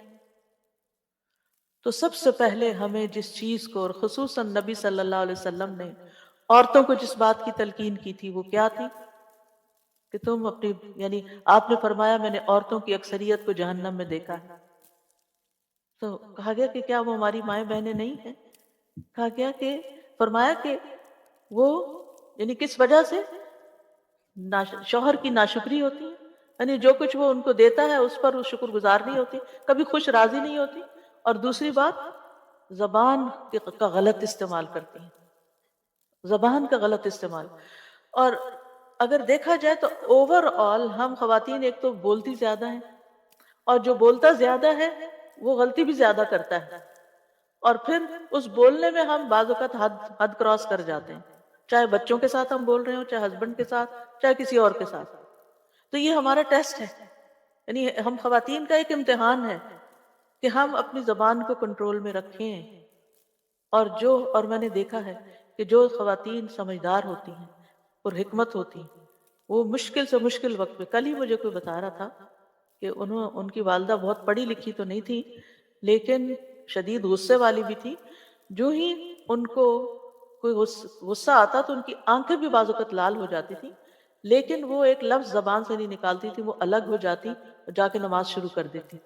تو سب سے پہلے ہمیں جس چیز کو، اور خصوصاً نبی صلی اللہ علیہ وسلم نے عورتوں کو جس بات کی تلقین کی تھی وہ کیا تھی کہ تم اپنی، یعنی آپ نے فرمایا میں نے عورتوں کی اکثریت کو جہنم میں دیکھا ہے. تو کہا گیا کہ کیا وہ ہماری مائیں بہنیں نہیں ہیں؟ کہا گیا کہ فرمایا کہ وہ یعنی کس وجہ سے شوہر کی ناشکری ہوتی ہے، یعنی جو کچھ وہ ان کو دیتا ہے اس پر وہ شکر گزار نہیں ہوتی، کبھی خوش راضی نہیں ہوتی، اور دوسری بات زبان کا غلط استعمال کرتی ہیں، زبان کا غلط استعمال. اور اگر دیکھا جائے تو اوور آل ہم خواتین ایک تو بولتی زیادہ ہیں، اور جو بولتا زیادہ ہے وہ غلطی بھی زیادہ کرتا ہے، اور پھر اس بولنے میں ہم بعض اوقات حد کراس کر جاتے ہیں، چاہے بچوں کے ساتھ ہم بول رہے ہوں، چاہے ہسبینڈ کے ساتھ، چاہے کسی اور کے ساتھ. تو یہ ہمارا ٹیسٹ ہے، یعنی ہم خواتین کا ایک امتحان ہے کہ ہم اپنی زبان کو کنٹرول میں رکھیں. اور میں نے دیکھا ہے کہ جو خواتین سمجھدار ہوتی ہیں اور حکمت ہوتی ہیں وہ مشکل سے مشکل وقت میں، کل ہی مجھے کوئی بتا رہا تھا کہ ان کی والدہ بہت پڑھی لکھی تو نہیں تھی لیکن شدید غصے والی بھی تھی. جو ہی ان کو کوئی غصہ آتا تو ان کی آنکھیں بھی بعض اوقات لال ہو جاتی تھی، لیکن وہ ایک لفظ زبان سے نہیں نکالتی تھی، وہ الگ ہو جاتی اور جا کے نماز شروع کر دیتی.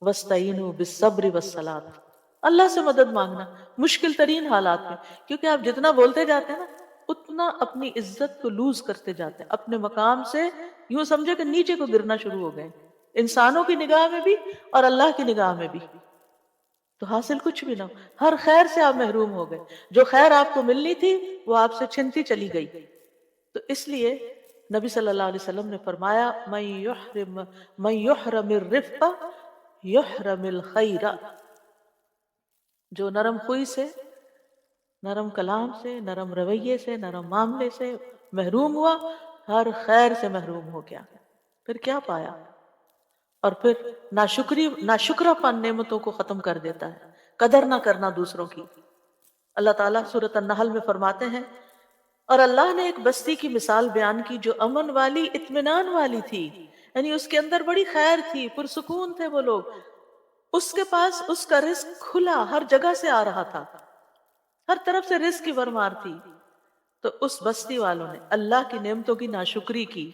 وَاسْتَعِينُوا بِالصَّبْرِ وَالصَّلَاةِ، اللہ سے مدد مانگنا مشکل ترین حالات میں، کیونکہ آپ جتنا بولتے جاتے ہیں نا اتنا اپنی عزت کو لوز کرتے جاتے ہیں، اپنے مقام سے یوں سمجھے کہ نیچے کو گرنا شروع ہو گئے، انسانوں کی نگاہ میں بھی اور اللہ کی نگاہ میں بھی. تو حاصل کچھ بھی نہ ہو، ہر خیر سے آپ محروم ہو گئے، جو خیر آپ کو ملنی تھی وہ آپ سے چھنتی چلی گئی. تو اس لیے نبی صلی اللہ علیہ وسلم نے فرمایا من یحرم الرفق یحرم الخیر، جو نرم خوئی سے، نرم کلام سے، نرم رویے سے، نرم معاملے سے محروم ہوا، ہر خیر سے محروم ہو گیا. پھر کیا پایا؟ اور پھر ناشکرا پن نعمتوں کو ختم کر دیتا ہے، قدر نہ کرنا دوسروں کی. اللہ تعالیٰ سورۃ النحل میں فرماتے ہیں اور اللہ نے ایک بستی کی مثال بیان کی جو امن والی، اطمینان والی تھی، یعنی اس کے اندر بڑی خیر تھی، پرسکون تھے وہ لوگ. اس کے پاس اس کا رزق کھلا ہر جگہ سے آ رہا تھا، ہر طرف سے رزق کی بھرمار تھی، تو اس بستی والوں نے اللہ کی نعمتوں کی ناشکری کی،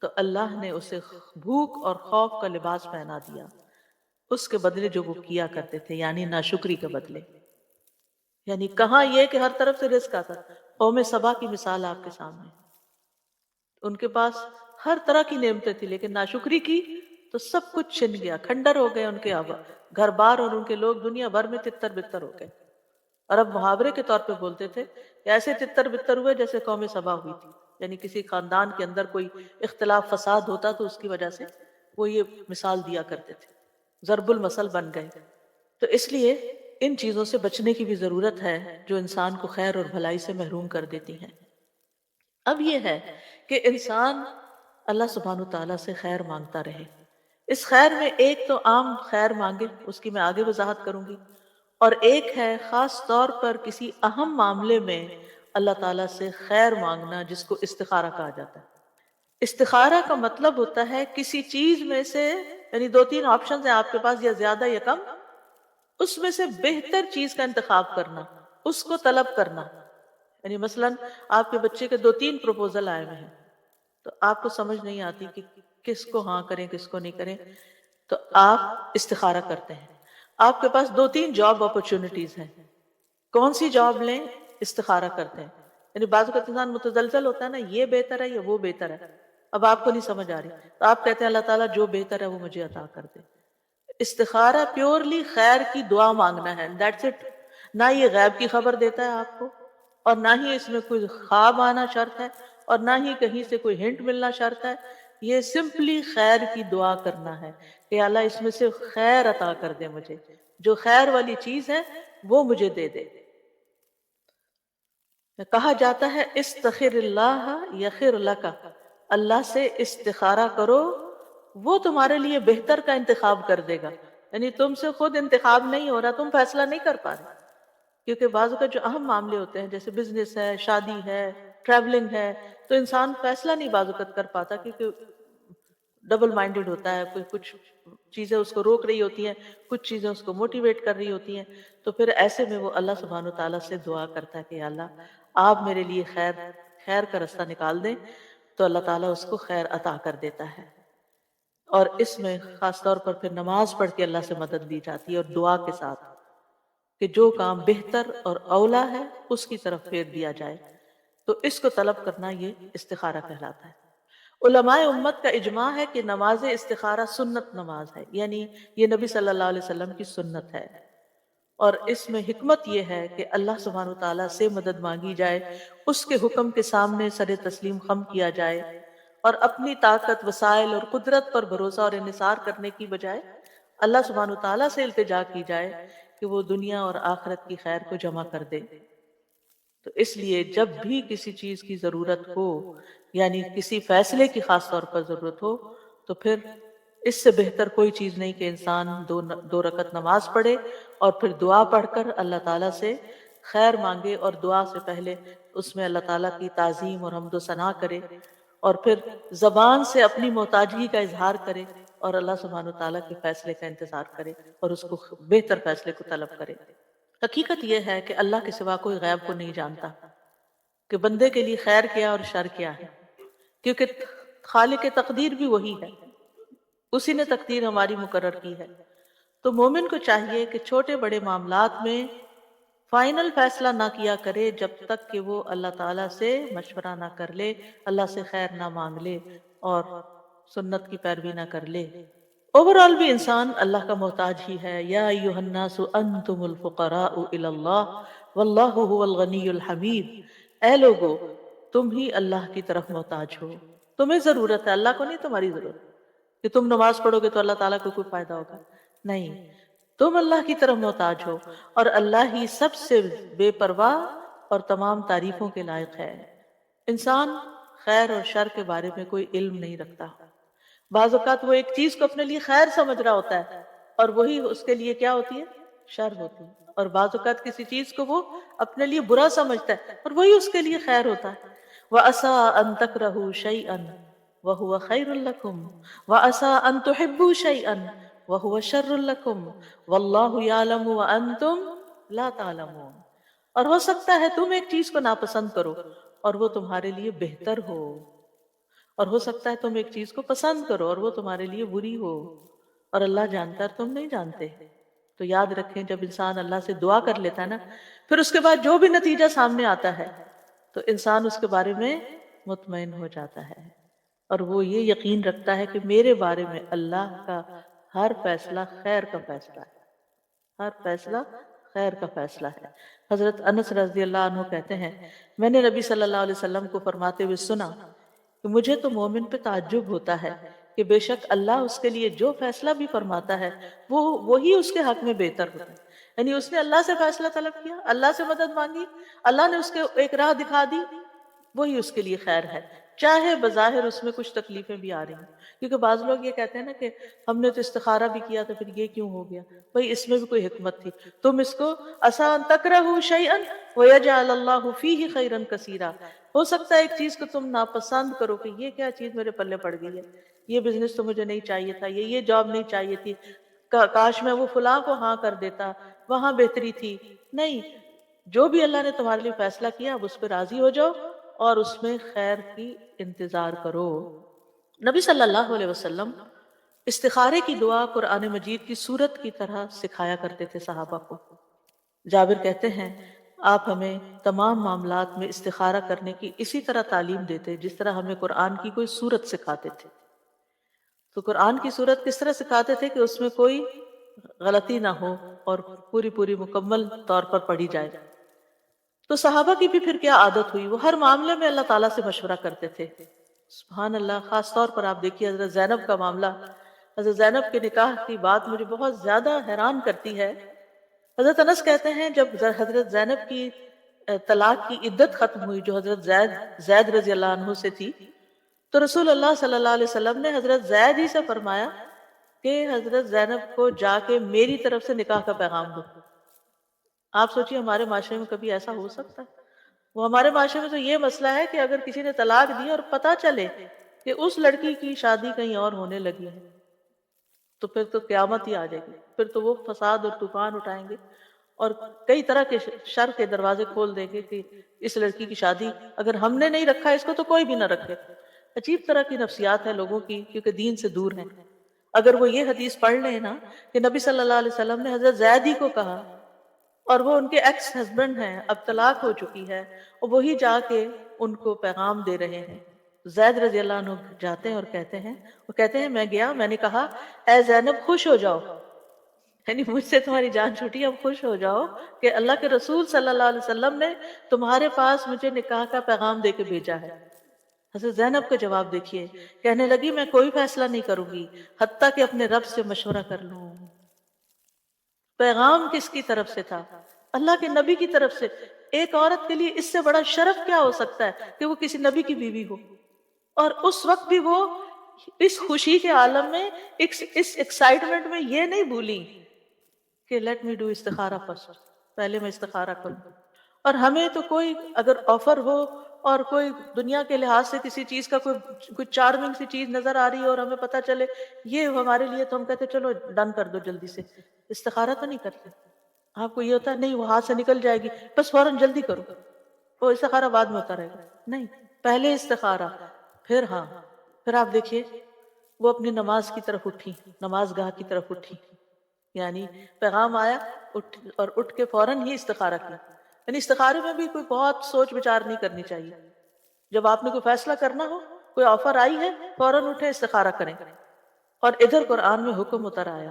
تو اللہ نے اسے بھوک اور خوف کا لباس پہنا دیا، اس کے بدلے جو وہ کیا کرتے تھے، یعنی ناشکری کے بدلے۔ یعنی کہاں یہ کہ ہر طرف سے رزق آتا، قوم سبا کی مثال آپ کے سامنے، ان کے پاس ہر طرح کی نعمتیں تھی لیکن ناشکری کی تو سب کچھ چھن گیا، کھنڈر ہو گئے ان کے گھر بار، اور ان کے لوگ دنیا بھر میں تتر بتر ہو گئے۔ اور اب محاورے کے طور پہ بولتے تھے کہ ایسے تتر بتر ہوئے جیسے قوم سبا ہوئی تھی، یعنی کسی خاندان کے اندر کوئی اختلاف فساد ہوتا تو اس کی وجہ سے وہ یہ مثال دیا کرتے تھے، ضرب المثل بن گئے۔ تو اس لیے ان چیزوں سے بچنے کی بھی ضرورت ہے جو انسان کو خیر اور بھلائی سے محروم کر دیتی ہیں۔ اب یہ ہے کہ انسان اللہ سبحانہ تعالیٰ سے خیر مانگتا رہے۔ اس خیر میں ایک تو عام خیر مانگے، اس کی میں آگے وضاحت کروں گی، اور ایک ہے خاص طور پر کسی اہم معاملے میں اللہ تعالیٰ سے خیر مانگنا، جس کو استخارہ کہا جاتا ہے۔ استخارہ کا مطلب ہوتا ہے کسی چیز میں سے، یعنی دو تین آپشنز ہیں آپ کے پاس، یا زیادہ یا کم، اس میں سے بہتر چیز کا انتخاب کرنا، اس کو طلب کرنا۔ یعنی مثلاً آپ کے بچے کے دو تین پروپوزل آئے ہوئے ہیں، تو آپ کو سمجھ نہیں آتی کہ کس کو ہاں کریں کس کو نہیں کریں، تو آپ استخارہ کرتے ہیں۔ آپ کے پاس دو تین جاب اپرچونٹیز ہیں، کون سی جاب لیں؟ استخارہ کرتے ہیں۔ یعنی بعض اوقات انسان متزلزل ہوتا ہے نا، یہ بہتر ہے یا وہ بہتر ہے، اب آپ کو نہیں سمجھ آ رہی، تو آپ کہتے ہیں اللہ تعالیٰ جو بہتر ہے وہ مجھے عطا کر دے۔ استخارہ پیورلی خیر کی دعا مانگنا ہے، دیٹس اٹ۔ نہ یہ غیب کی خبر دیتا ہے آپ کو، اور نہ ہی اس میں کوئی خواب آنا شرط ہے، اور نہ ہی کہیں سے کوئی ہنٹ ملنا شرط ہے۔ یہ سمپلی خیر کی دعا کرنا ہے کہ اللہ اس میں سے خیر عطا کر دے، مجھے جو خیر والی چیز ہے وہ مجھے دے دے۔ کہا جاتا ہے استخر اللہ یخر لک، اللہ سے استخارہ کرو وہ تمہارے لیے بہتر کا انتخاب کر دے گا۔ یعنی تم سے خود انتخاب نہیں ہو رہا، تم فیصلہ نہیں کر پا رہے، کیونکہ بعض اوقات جو اہم معاملے ہوتے ہیں جیسے بزنس ہے، شادی ہے، ٹریولنگ ہے، تو انسان فیصلہ نہیں بعض اوقات کر پاتا، کیونکہ ڈبل مائنڈڈ ہوتا ہے، کوئی کچھ چیزیں اس کو روک رہی ہوتی ہیں، کچھ چیزیں اس کو موٹیویٹ کر رہی ہوتی ہیں، تو پھر ایسے میں وہ اللہ سبحانہ تعالیٰ سے دعا کرتا ہے کہ اللہ آپ میرے لیے خیر کا رستہ نکال دیں، تو اللہ تعالیٰ اس کو خیر عطا کر دیتا ہے۔ اور اس میں خاص طور پر پھر نماز پڑھ کے اللہ سے مدد لی جاتی ہے، اور دعا کے ساتھ کہ جو کام بہتر اور اولا ہے اس کی طرف پھیر دیا جائے، تو اس کو طلب کرنا یہ استخارہ کہلاتا ہے۔ علماء امت کا اجماع ہے کہ نماز استخارہ سنت نماز ہے، یعنی یہ نبی صلی اللہ علیہ وسلم کی سنت ہے، اور اس میں حکمت یہ ہے کہ اللہ سبحانہ تعالیٰ سے مدد مانگی جائے، اس کے حکم کے سامنے سر تسلیم خم کیا جائے، اور اپنی طاقت، وسائل اور قدرت پر بھروسہ اور انحصار کرنے کی بجائے اللہ سبحانہ تعالیٰ سے التجا کی جائے کہ وہ دنیا اور آخرت کی خیر کو جمع کر دے۔ تو اس لیے جب بھی کسی چیز کی ضرورت ہو، یعنی کسی فیصلے کی خاص طور پر ضرورت ہو، تو پھر اس سے بہتر کوئی چیز نہیں کہ انسان دو رکعت نماز پڑھے اور پھر دعا پڑھ کر اللہ تعالیٰ سے خیر مانگے، اور دعا سے پہلے اس میں اللہ تعالیٰ کی تعظیم اور حمد و ثنا کرے، اور پھر زبان سے اپنی محتاجگی کا اظہار کرے، اور اللہ سبحانہ تعالیٰ کے فیصلے کا انتظار کرے، اور اس کو بہتر فیصلے کو طلب کرے۔ حقیقت یہ ہے کہ اللہ کے سوا کوئی غیب کو نہیں جانتا کہ بندے کے لیے خیر کیا اور شر کیا ہے، کیونکہ خالق تقدیر بھی وہی ہے، اسی نے تقدیر ہماری مقرر کی ہے۔ تو مومن کو چاہیے کہ چھوٹے بڑے معاملات میں فائنل فیصلہ نہ کیا کرے جب تک کہ وہ اللہ تعالیٰ سے مشورہ نہ کر لے، اللہ سے خیر نہ مانگ لے، اور سنت کی پیروی نہ کر لے۔ اوورآل بھی انسان اللہ کا محتاج ہی ہے۔ یا ایھا الناس انتم الفقراء الی اللہ واللہ هو الغنی الحمید، اے لوگو تم ہی اللہ کی طرف محتاج ہو، تمہیں ضرورت ہے، اللہ کو نہیں تمہاری ضرورت کہ تم نماز پڑھو گے تو اللہ تعالیٰ کو کوئی فائدہ ہوگا، نہیں، تم اللہ کی طرف محتاج ہو، اور اللہ ہی سب سے بے پرواہ اور تمام تعریفوں کے لائق ہے۔ انسان خیر اور شر کے بارے میں کوئی علم نہیں رکھتا، بعض اوقات وہ ایک چیز کو اپنے لیے خیر سمجھ رہا ہوتا ہے اور وہی اس کے لیے کیا ہوتی ہے؟ شر ہوتی ہے، اور بعض اوقات کسی چیز کو وہ اپنے لیے برا سمجھتا ہے اور وہی اس کے لیے خیر ہوتا ہے۔ وَعَسَىٰ أَن تَكْرَهُوا شَيْئًا وَهُوَ خَيْرٌ لَكُمْ وَعَسَىٰ أَن تُحِبُّوا شَيْئًا وَهُوَ شَرٌّ لَكُمْ وَاللَّهُ يَعْلَمُ وَأَنْتُمْ لَا تَعْلَمُونَ۔ اور ہو سکتا ہے تم ایک چیز کو ناپسند کرو اور وہ تمہارے لیے بہتر ہو، اور ہو سکتا ہے تم ایک چیز کو پسند کرو اور وہ تمہارے لیے بری ہو، اور اللہ جانتا ہے تم نہیں جانتے۔ تو یاد رکھیں جب انسان اللہ سے دعا کر لیتا ہے نا، پھر اس کے بعد جو بھی نتیجہ سامنے آتا ہے تو انسان اس کے بارے میں مطمئن ہو جاتا ہے، اور وہ یہ یقین رکھتا ہے کہ میرے بارے میں اللہ کا ہر فیصلہ خیر کا فیصلہ ہے، ہر فیصلہ خیر کا فیصلہ ہے۔ حضرت انس رضی اللہ عنہ کہتے ہیں میں نے نبی صلی اللہ علیہ وسلم کو فرماتے ہوئے سنا کہ مجھے تو مومن پہ تعجب ہوتا ہے کہ بے شک اللہ اس کے لیے جو فیصلہ بھی فرماتا ہے وہ وہی اس کے حق میں بہتر ہوتا ہے۔ یعنی اس نے اللہ سے فیصلہ طلب کیا، اللہ سے مدد مانگی، اللہ نے اس کے ایک راہ دکھا دی، وہی اس کے لیے خیر ہے، چاہے بظاہر اس میں کچھ تکلیفیں بھی آ رہی ہیں۔ کیونکہ بعض لوگ یہ کہتے ہیں نا کہ ہم نے تو استخارہ بھی کیا تو پھر یہ کیوں ہو گیا؟ بھئی اس میں بھی کوئی حکمت تھی، تم اس کو عسیٰ ان تکرہوا شیئا ویجعل اللہ فیہ خیرا کثیرا، ہو سکتا ہے ایک چیز کو تم ناپسند کرو کہ یہ کیا چیز میرے پلے پڑ گئی ہے، یہ بزنس تو مجھے نہیں چاہیے تھا، یہ جاب نہیں چاہیے تھی، کاش میں وہ فلاں کو ہاں کر دیتا، وہاں بہتری تھی۔ نہیں، جو بھی اللہ نے تمہارے لیے فیصلہ کیا اب اس پہ راضی ہو جاؤ اور اس میں خیر کی انتظار کرو۔ نبی صلی اللہ علیہ وسلم استخارے کی دعا قرآن مجید کی سورت کی طرح سکھایا کرتے تھے صحابہ کو۔ جابر کہتے ہیں آپ ہمیں تمام معاملات میں استخارہ کرنے کی اسی طرح تعلیم دیتے جس طرح ہمیں قرآن کی کوئی سورت سکھاتے تھے۔ تو قرآن کی سورت کس طرح سکھاتے تھے کہ اس میں کوئی غلطی نہ ہو اور پوری مکمل طور پر پڑھی جائے۔ تو صحابہ کی بھی پھر کیا عادت ہوئی، وہ ہر معاملے میں اللہ تعالیٰ سے مشورہ کرتے تھے۔ سبحان اللہ، خاص طور پر آپ دیکھیے حضرت زینب کا معاملہ، حضرت زینب کے نکاح کی بات مجھے بہت زیادہ حیران کرتی ہے۔ حضرت انس کہتے ہیں جب حضرت زینب کی طلاق کی عدت ختم ہوئی جو حضرت زید رضی اللہ عنہ سے تھی، تو رسول اللہ صلی اللہ علیہ وسلم نے حضرت زید ہی سے فرمایا کہ حضرت زینب کو جا کے میری طرف سے نکاح کا پیغام دو۔ آپ سوچیے ہمارے معاشرے میں کبھی ایسا ہو سکتا ہے؟ وہ ہمارے معاشرے میں تو یہ مسئلہ ہے کہ اگر کسی نے طلاق دی اور پتہ چلے کہ اس لڑکی کی شادی کہیں اور ہونے لگی ہے تو پھر تو قیامت ہی آ جائے گی، پھر تو وہ فساد اور طوفان اٹھائیں گے اور کئی طرح کے شر کے دروازے کھول دیں گے کہ اس لڑکی کی شادی اگر ہم نے نہیں رکھا اس کو تو کوئی بھی نہ رکھے۔ عجیب طرح کی نفسیات ہے لوگوں کی، کیونکہ دین سے دور ہیں۔ اگر وہ یہ حدیث پڑھ لیں نا کہ نبی صلی اللہ علیہ وسلم نے حضرت زید ہی کو کہا اور وہ ان کے ایکس ہسبینڈ ہیں، اب طلاق ہو چکی ہے، اور وہی جا کے ان کو پیغام دے رہے ہیں۔ زید رضی اللہ عنہ جاتے ہیں اور کہتے ہیں میں گیا، میں نے کہا اے زینب خوش ہو جاؤ، یعنی مجھ سے تمہاری جان چھوٹی، اب خوش ہو جاؤ کہ اللہ کے رسول صلی اللہ علیہ وسلم نے تمہارے پاس مجھے نکاح کا پیغام دے کے بھیجا ہے۔ حضرت زینب کا جواب دیکھیے، کہنے لگی میں کوئی فیصلہ نہیں کروں گی حتیٰ کہ اپنے رب سے مشورہ کر لوں۔ پیغام کس کی طرف سے تھا؟ اللہ کے نبی کی طرف سے۔ ایک عورت کے لیے اس سے بڑا شرف کیا ہو سکتا ہے کہ وہ کسی نبی کی بیوی ہو، اور اس وقت بھی وہ اس خوشی کے عالم میں اس ایکسائٹمنٹ میں یہ نہیں بھولی کہ لیٹ می ڈو استخارہ فرسٹ، پہلے میں استخارہ کروں۔ اور ہمیں تو کوئی اگر آفر ہو اور کوئی دنیا کے لحاظ سے کسی چیز کا کوئی چارمنگ سی چیز نظر آ رہی ہے اور ہمیں پتہ چلے یہ ہمارے لیے، تو ہم کہتے چلو ڈن کر دو جلدی سے، استخارہ تو نہیں کرتے۔ آپ کو یہ ہوتا ہے نہیں وہ ہاتھ سے نکل جائے گی بس فوراً جلدی کرو، وہ استخارہ بعد میں ہوتا رہے گا، نہیں، پہلے استخارہ، پھر آپ دیکھیے وہ اپنی نماز کی طرف اٹھی، نماز گاہ کی طرف اٹھی، یعنی پیغام آیا اٹھ کے فوراً ہی استخارہ کیا۔ یعنی استخارے میں بھی کوئی بہت سوچ بچار نہیں کرنی چاہیے۔ جب آپ نے کوئی فیصلہ کرنا ہو، کوئی آفر آئی ہے، فوراً اٹھے استخارہ کریں۔ اور ادھر قرآن میں حکم اتر آیا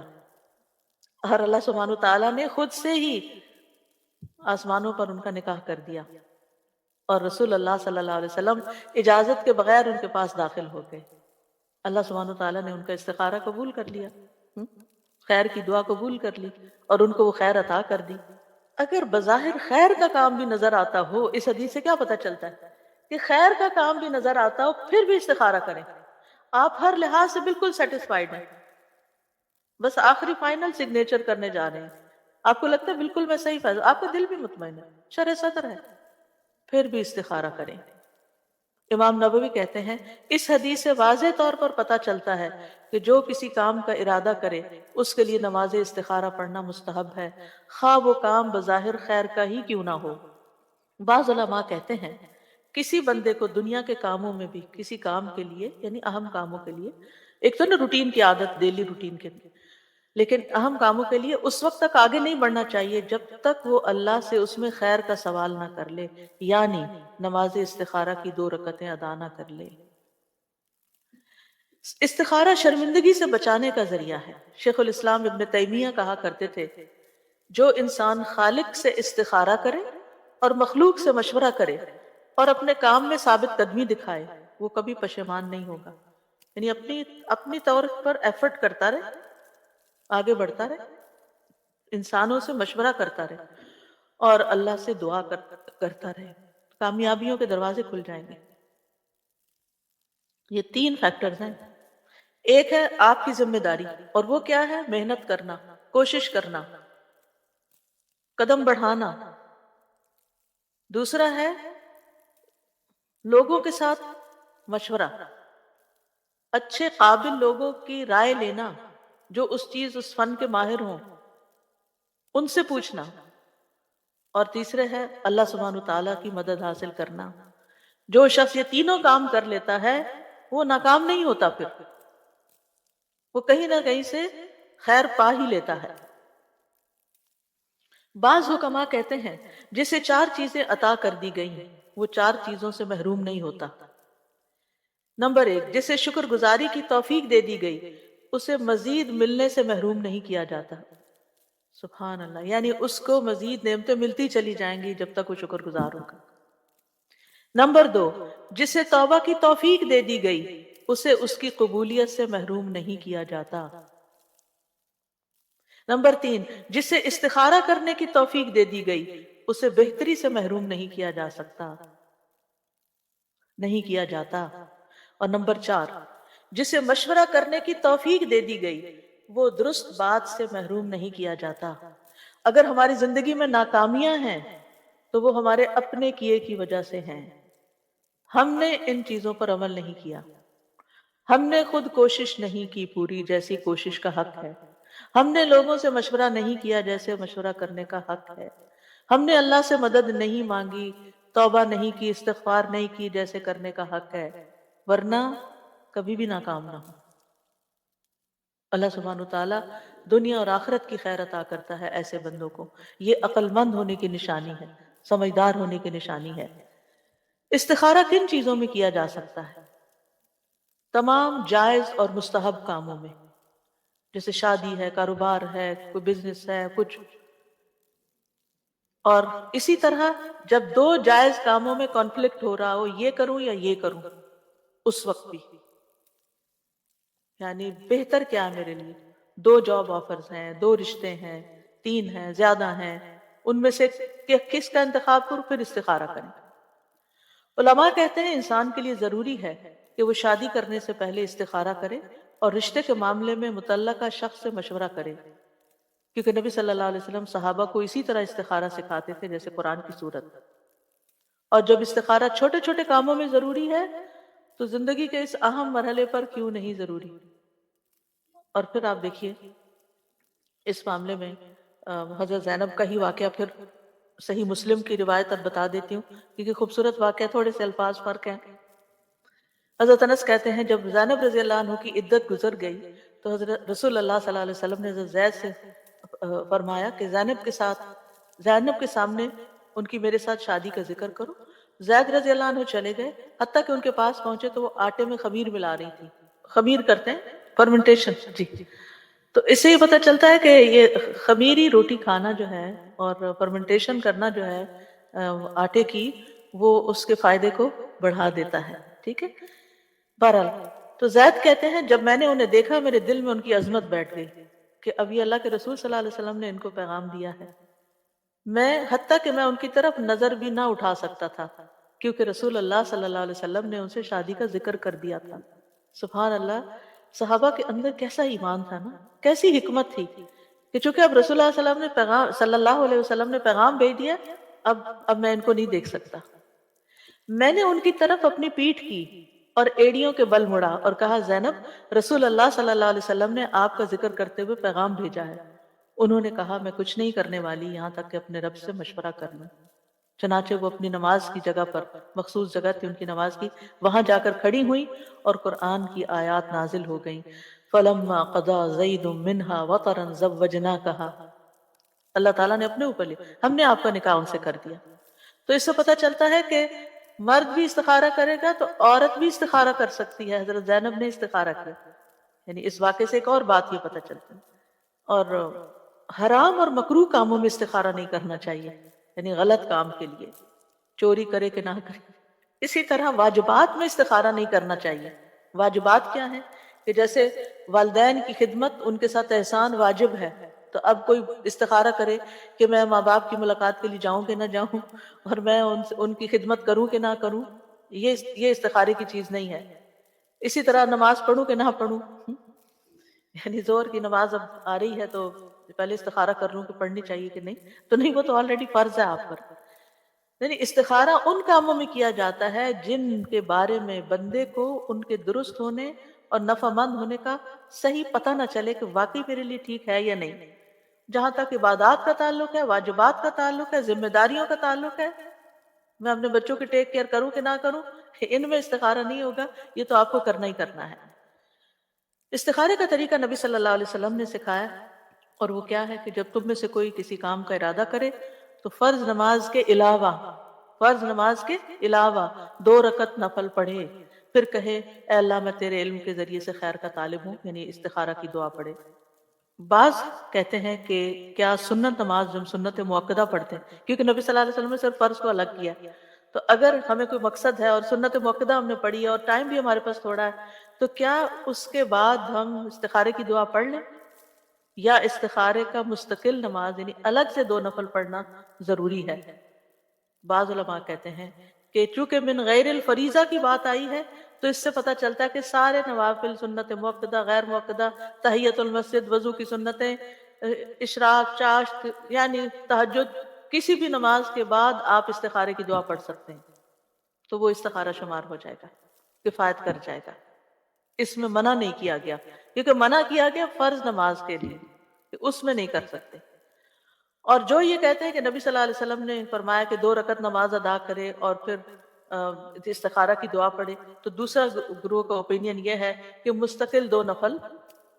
اور اللہ سبحانہ وتعالیٰ نے خود سے ہی آسمانوں پر ان کا نکاح کر دیا، اور رسول اللہ صلی اللہ علیہ وسلم اجازت کے بغیر ان کے پاس داخل ہو گئے۔ اللہ سبحانہ وتعالیٰ نے ان کا استخارہ قبول کر لیا، خیر کی دعا قبول کر لی اور ان کو وہ خیر عطا کر دی۔ اگر بظاہر خیر کا کام بھی نظر آتا ہو، اس حدیث سے کیا پتہ چلتا ہے کہ خیر کا کام بھی نظر آتا ہو پھر بھی استخارہ کریں۔ آپ ہر لحاظ سے بالکل سیٹسفائیڈ ہیں، بس آخری فائنل سگنیچر کرنے جا رہے ہیں، آپ کو لگتا ہے بالکل میں صحیح فیصلہ، آپ کا دل بھی مطمئن ہے، شرح صدر ہے، پھر بھی استخارہ کریں۔ امام نبوی کہتے ہیں اس حدیث سے واضح طور پر پتہ چلتا ہے کہ جو کسی کام کا ارادہ کرے اس کے لیے نماز استخارہ پڑھنا مستحب ہے، خواہ وہ کام بظاہر خیر کا ہی کیوں نہ ہو۔ بعض علماء کہتے ہیں کسی بندے کو دنیا کے کاموں میں بھی کسی کام کے لیے، یعنی اہم کاموں کے لیے، ایک تو نا روٹین کی عادت، ڈیلی روٹین کے لیے، لیکن اہم کاموں کے لیے اس وقت تک آگے نہیں بڑھنا چاہیے جب تک وہ اللہ سے اس میں خیر کا سوال نہ کر لے، یعنی نماز استخارہ کی 2 رکعتیں ادا نہ کر لے۔ استخارہ شرمندگی سے بچانے کا ذریعہ ہے۔ شیخ الاسلام ابن تیمیہ کہا کرتے تھے جو انسان خالق سے استخارہ کرے اور مخلوق سے مشورہ کرے اور اپنے کام میں ثابت قدمی دکھائے وہ کبھی پشیمان نہیں ہوگا، یعنی اپنی طور پر ایفرٹ کرتا رہے، آگے بڑھتا رہے، انسانوں سے مشورہ کرتا رہے اور اللہ سے دعا کرتا رہے، کامیابیوں کے دروازے کھل جائیں گے۔ یہ 3 فیکٹرز ہیں۔ ایک ہے آپ کی ذمہ داری، اور وہ کیا ہے؟ محنت کرنا، کوشش کرنا، قدم بڑھانا۔ دوسرا ہے لوگوں کے ساتھ مشورہ، اچھے قابل لوگوں کی رائے لینا جو اس فن کے ماہر ہوں، ان سے پوچھنا۔ اور تیسرے ہے اللہ سبحانہ تعالیٰ کی مدد حاصل کرنا۔ جو شخص یہ تینوں کام کر لیتا ہے وہ ناکام نہیں ہوتا، پھر وہ کہیں نہ کہیں سے خیر پا ہی لیتا ہے۔ بعض حکماء کہتے ہیں جسے 4 چیزیں عطا کر دی گئی وہ 4 چیزوں سے محروم نہیں ہوتا۔ نمبر 1، جسے شکر گزاری کی توفیق دے دی گئی اسے مزید ملنے سے محروم نہیں کیا جاتا۔ سبحان اللہ، یعنی اس کو مزید نعمتیں ملتی چلی جائیں گی جب تک وہ شکر گزار ہوگا۔ نمبر 2، جسے توبہ کی توفیق دے دی گئی اسے اس کی قبولیت سے محروم نہیں کیا جاتا۔ نمبر 3، جسے استخارہ کرنے کی توفیق دے دی گئی اسے بہتری سے محروم نہیں کیا جا سکتا، نہیں کیا جاتا۔ اور نمبر 4، جسے مشورہ کرنے کی توفیق دے دی گئی وہ درست بات سے محروم نہیں کیا جاتا۔ اگر ہماری زندگی میں ناکامیاں ہیں تو وہ ہمارے اپنے کیے کی وجہ سے ہیں۔ ہم نے ان چیزوں پر عمل نہیں کیا، ہم نے خود کوشش نہیں کی پوری جیسی کوشش کا حق ہے، ہم نے لوگوں سے مشورہ نہیں کیا جیسے مشورہ کرنے کا حق ہے، ہم نے اللہ سے مدد نہیں مانگی، توبہ نہیں کی، استغفار نہیں کی جیسے کرنے کا حق ہے، ورنہ کبھی بھی ناکام نہ ہو۔ اللہ سبحانہ تعالیٰ دنیا اور آخرت کی خیر عطا کرتا ہے ایسے بندوں کو۔ یہ عقل مند ہونے کی نشانی ہے، سمجھدار ہونے کی نشانی ہے۔ استخارہ کن چیزوں میں کیا جا سکتا ہے؟ تمام جائز اور مستحب کاموں میں، جیسے شادی ہے، کاروبار ہے، کوئی بزنس ہے، کچھ۔ اور اسی طرح جب 2 جائز کاموں میں کانفلکٹ ہو رہا ہو، یہ کروں یا یہ کروں، اس وقت بھی، یعنی بہتر کیا ہے میرے لیے؟ 2 جاب آفرز ہیں، 2 رشتے ہیں، 3 ہیں، زیادہ ہیں، ان میں سے کس کا انتخاب کروں؟ پھر استخارہ کریں۔ علماء کہتے ہیں انسان کے لیے ضروری ہے کہ وہ شادی کرنے سے پہلے استخارہ کرے اور رشتے کے معاملے میں متعلقہ شخص سے مشورہ کرے، کیونکہ نبی صلی اللہ علیہ وسلم صحابہ کو اسی طرح استخارہ سکھاتے تھے جیسے قرآن کی صورت۔ اور جب استخارہ چھوٹے چھوٹے کاموں میں ضروری ہے تو زندگی کے اس اہم مرحلے پر کیوں نہیں ضروری؟ اور پھر آپ دیکھیے اس معاملے میں حضرت زینب کا ہی واقعہ، پھر صحیح مسلم کی روایت اب بتا دیتی ہوں کیونکہ خوبصورت واقعہ، تھوڑے سے الفاظ فرق ہیں۔ حضرت انس کہتے ہیں جب زینب رضی اللہ عنہ کی عدت گزر گئی تو حضرت رسول اللہ صلی اللہ علیہ وسلم نے حضرت زید سے فرمایا کہ زینب کے سامنے ان کی میرے ساتھ شادی کا ذکر کرو۔ زید رضی اللہ عنہ چلے گئے، حتیٰ کہ ان کے پاس پہنچے تو وہ آٹے میں خمیر ملا رہی تھی۔ خمیر کرتے ہیں فرمنٹیشن، جی۔ تو اس سے یہ پتہ چلتا ہے کہ یہ خمیری روٹی کھانا جو ہے اور فرمنٹیشن کرنا جو ہے آٹے کی، وہ اس کے فائدے کو بڑھا دیتا ہے، ٹھیک ہے۔ بہرحال تو زید کہتے ہیں جب میں نے انہیں دیکھا میرے دل میں ان کی عظمت بیٹھ گئی کہ اب یہ اللہ کے رسول صلی اللہ علیہ وسلم نے ان کو پیغام دیا ہے۔ حتیٰ کہ میں ان کی طرف نظر بھی نہ اٹھا سکتا تھا کیونکہ رسول اللہ صلی اللہ علیہ وسلم نے ان سے شادی کا ذکر کر دیا تھا۔ سبحان اللہ، صحابہ کے اندر کیسا ایمان تھا نا، کیسی حکمت تھی کہ چونکہ اب رسول اللہ صلی اللہ علیہ وسلم نے پیغام بھیج دیا، اب میں ان کو نہیں دیکھ سکتا۔ میں نے ان کی طرف اپنی پیٹھ کی اور ایڑیوں کے بل مڑا اور کہا زینب رسول اللہ صلی اللہ علیہ وسلم نے آپ کا ذکر کرتے ہوئے پیغام بھیجا ہے۔ انہوں نے کہا میں کچھ نہیں کرنے والی یہاں تک کہ اپنے رب سے مشورہ کر لوں۔ چنانچہ وہ اپنی نماز کی جگہ پر، مخصوص جگہ تھی ان کی نماز کی، وہاں جا کر کھڑی ہوئی اور قرآن کی آیات نازل ہو گئیں۔ فَلَمَّا قَضَى زَيْدٌ مِّنْهَا وَطَرًا زَوَّجْنَاكَهَا، اللہ تعالیٰ نے اپنے اوپر لیا، ہم نے آپ کا نکاح ان سے کر دیا۔ تو اس سے پتہ چلتا ہے کہ مرد بھی استخارہ کرے گا تو عورت بھی استخارہ کر سکتی ہے۔ حضرت زینب نے استخارہ کیا، یعنی اس واقعے سے ایک اور بات یہ پتہ چلتی ہے۔ اور حرام اور مکروہ کاموں میں استخارہ نہیں کرنا چاہیے، یعنی غلط کام کے لیے، چوری کرے کہ نہ کرے۔ اسی طرح واجبات میں استخارہ نہیں کرنا چاہیے۔ واجبات کیا ہیں کہ جیسے والدین کی خدمت، ان کے ساتھ احسان واجب ہے، تو اب کوئی استخارہ کرے کہ میں ماں باپ کی ملاقات کے لیے جاؤں کہ نہ جاؤں اور میں ان کی خدمت کروں کہ نہ کروں، یہ استخارے کی چیز نہیں ہے۔ اسی طرح نماز پڑھوں کہ نہ پڑھوں، یعنی زور کی نماز اب آ رہی ہے تو پہلے استخارہ کر لوں کہ پڑھنی چاہیے کہ نہیں، تو نہیں، وہ تو آلریڈی فرض ہے آپ پر۔ یعنی استخارہ ان کاموں میں کیا جاتا ہے جن کے بارے میں بندے کو ان کے درست ہونے اور نفع مند ہونے کا صحیح پتہ نہ چلے کہ واقعی میرے لیے ٹھیک ہے یا نہیں۔ جہاں تک عبادات کا تعلق ہے، واجبات کا تعلق ہے، ذمہ داریوں کا تعلق ہے، میں اپنے بچوں کی ٹیک کیئر کروں کہ نہ کروں، ان میں استخارہ نہیں ہوگا، یہ تو آپ کو کرنا ہی کرنا ہے۔ استخارے کا طریقہ نبی صلی اللہ علیہ وسلم نے سکھایا، اور وہ کیا ہے کہ جب تم میں سے کوئی کسی کام کا ارادہ کرے تو فرض نماز کے علاوہ 2 رکعت نفل پڑھے، پھر کہے اے اللہ میں تیرے علم کے ذریعے سے خیر کا طالب ہوں، یعنی استخارہ کی دعا پڑھے۔ بعض کہتے ہیں کہ کیا سنت نماز جو ہم سنت مؤکدہ پڑھتے ہیں، کیونکہ نبی صلی اللہ علیہ وسلم نے صرف فرض کو الگ کیا، تو اگر ہمیں کوئی مقصد ہے اور سنت مؤکدہ ہم نے پڑھی ہے اور ٹائم بھی ہمارے پاس تھوڑا ہے، تو کیا اس کے بعد ہم استخارے کی دعا پڑھ لیں، یا استخارے کا مستقل نماز یعنی الگ سے 2 نفل پڑھنا ضروری ہے؟ بعض علماء کہتے ہیں کہ چونکہ من غیر الفریضہ کی بات آئی ہے تو اس سے پتہ چلتا ہے کہ سارے نوافل، سنت مؤکدہ، غیر مؤکدہ، تحیت المسجد، وضو کی سنتیں، اشراق، چاشت، یعنی تہجد، کسی بھی نماز کے بعد آپ استخارے کی دعا پڑھ سکتے ہیں، تو وہ استخارہ شمار ہو جائے گا، کفایت کر جائے گا۔ اس میں منع نہیں کیا گیا، کیونکہ منع کیا گیا فرض نماز کے لیے، کہ اس میں نہیں کر سکتے۔ اور جو یہ کہتے ہیں کہ نبی صلی اللہ علیہ وسلم نے فرمایا کہ 2 رکعت نماز ادا کرے اور پھر استخارہ کی دعا پڑھے، تو دوسرا گروہ کا اوپینین یہ ہے کہ مستقل 2 نفل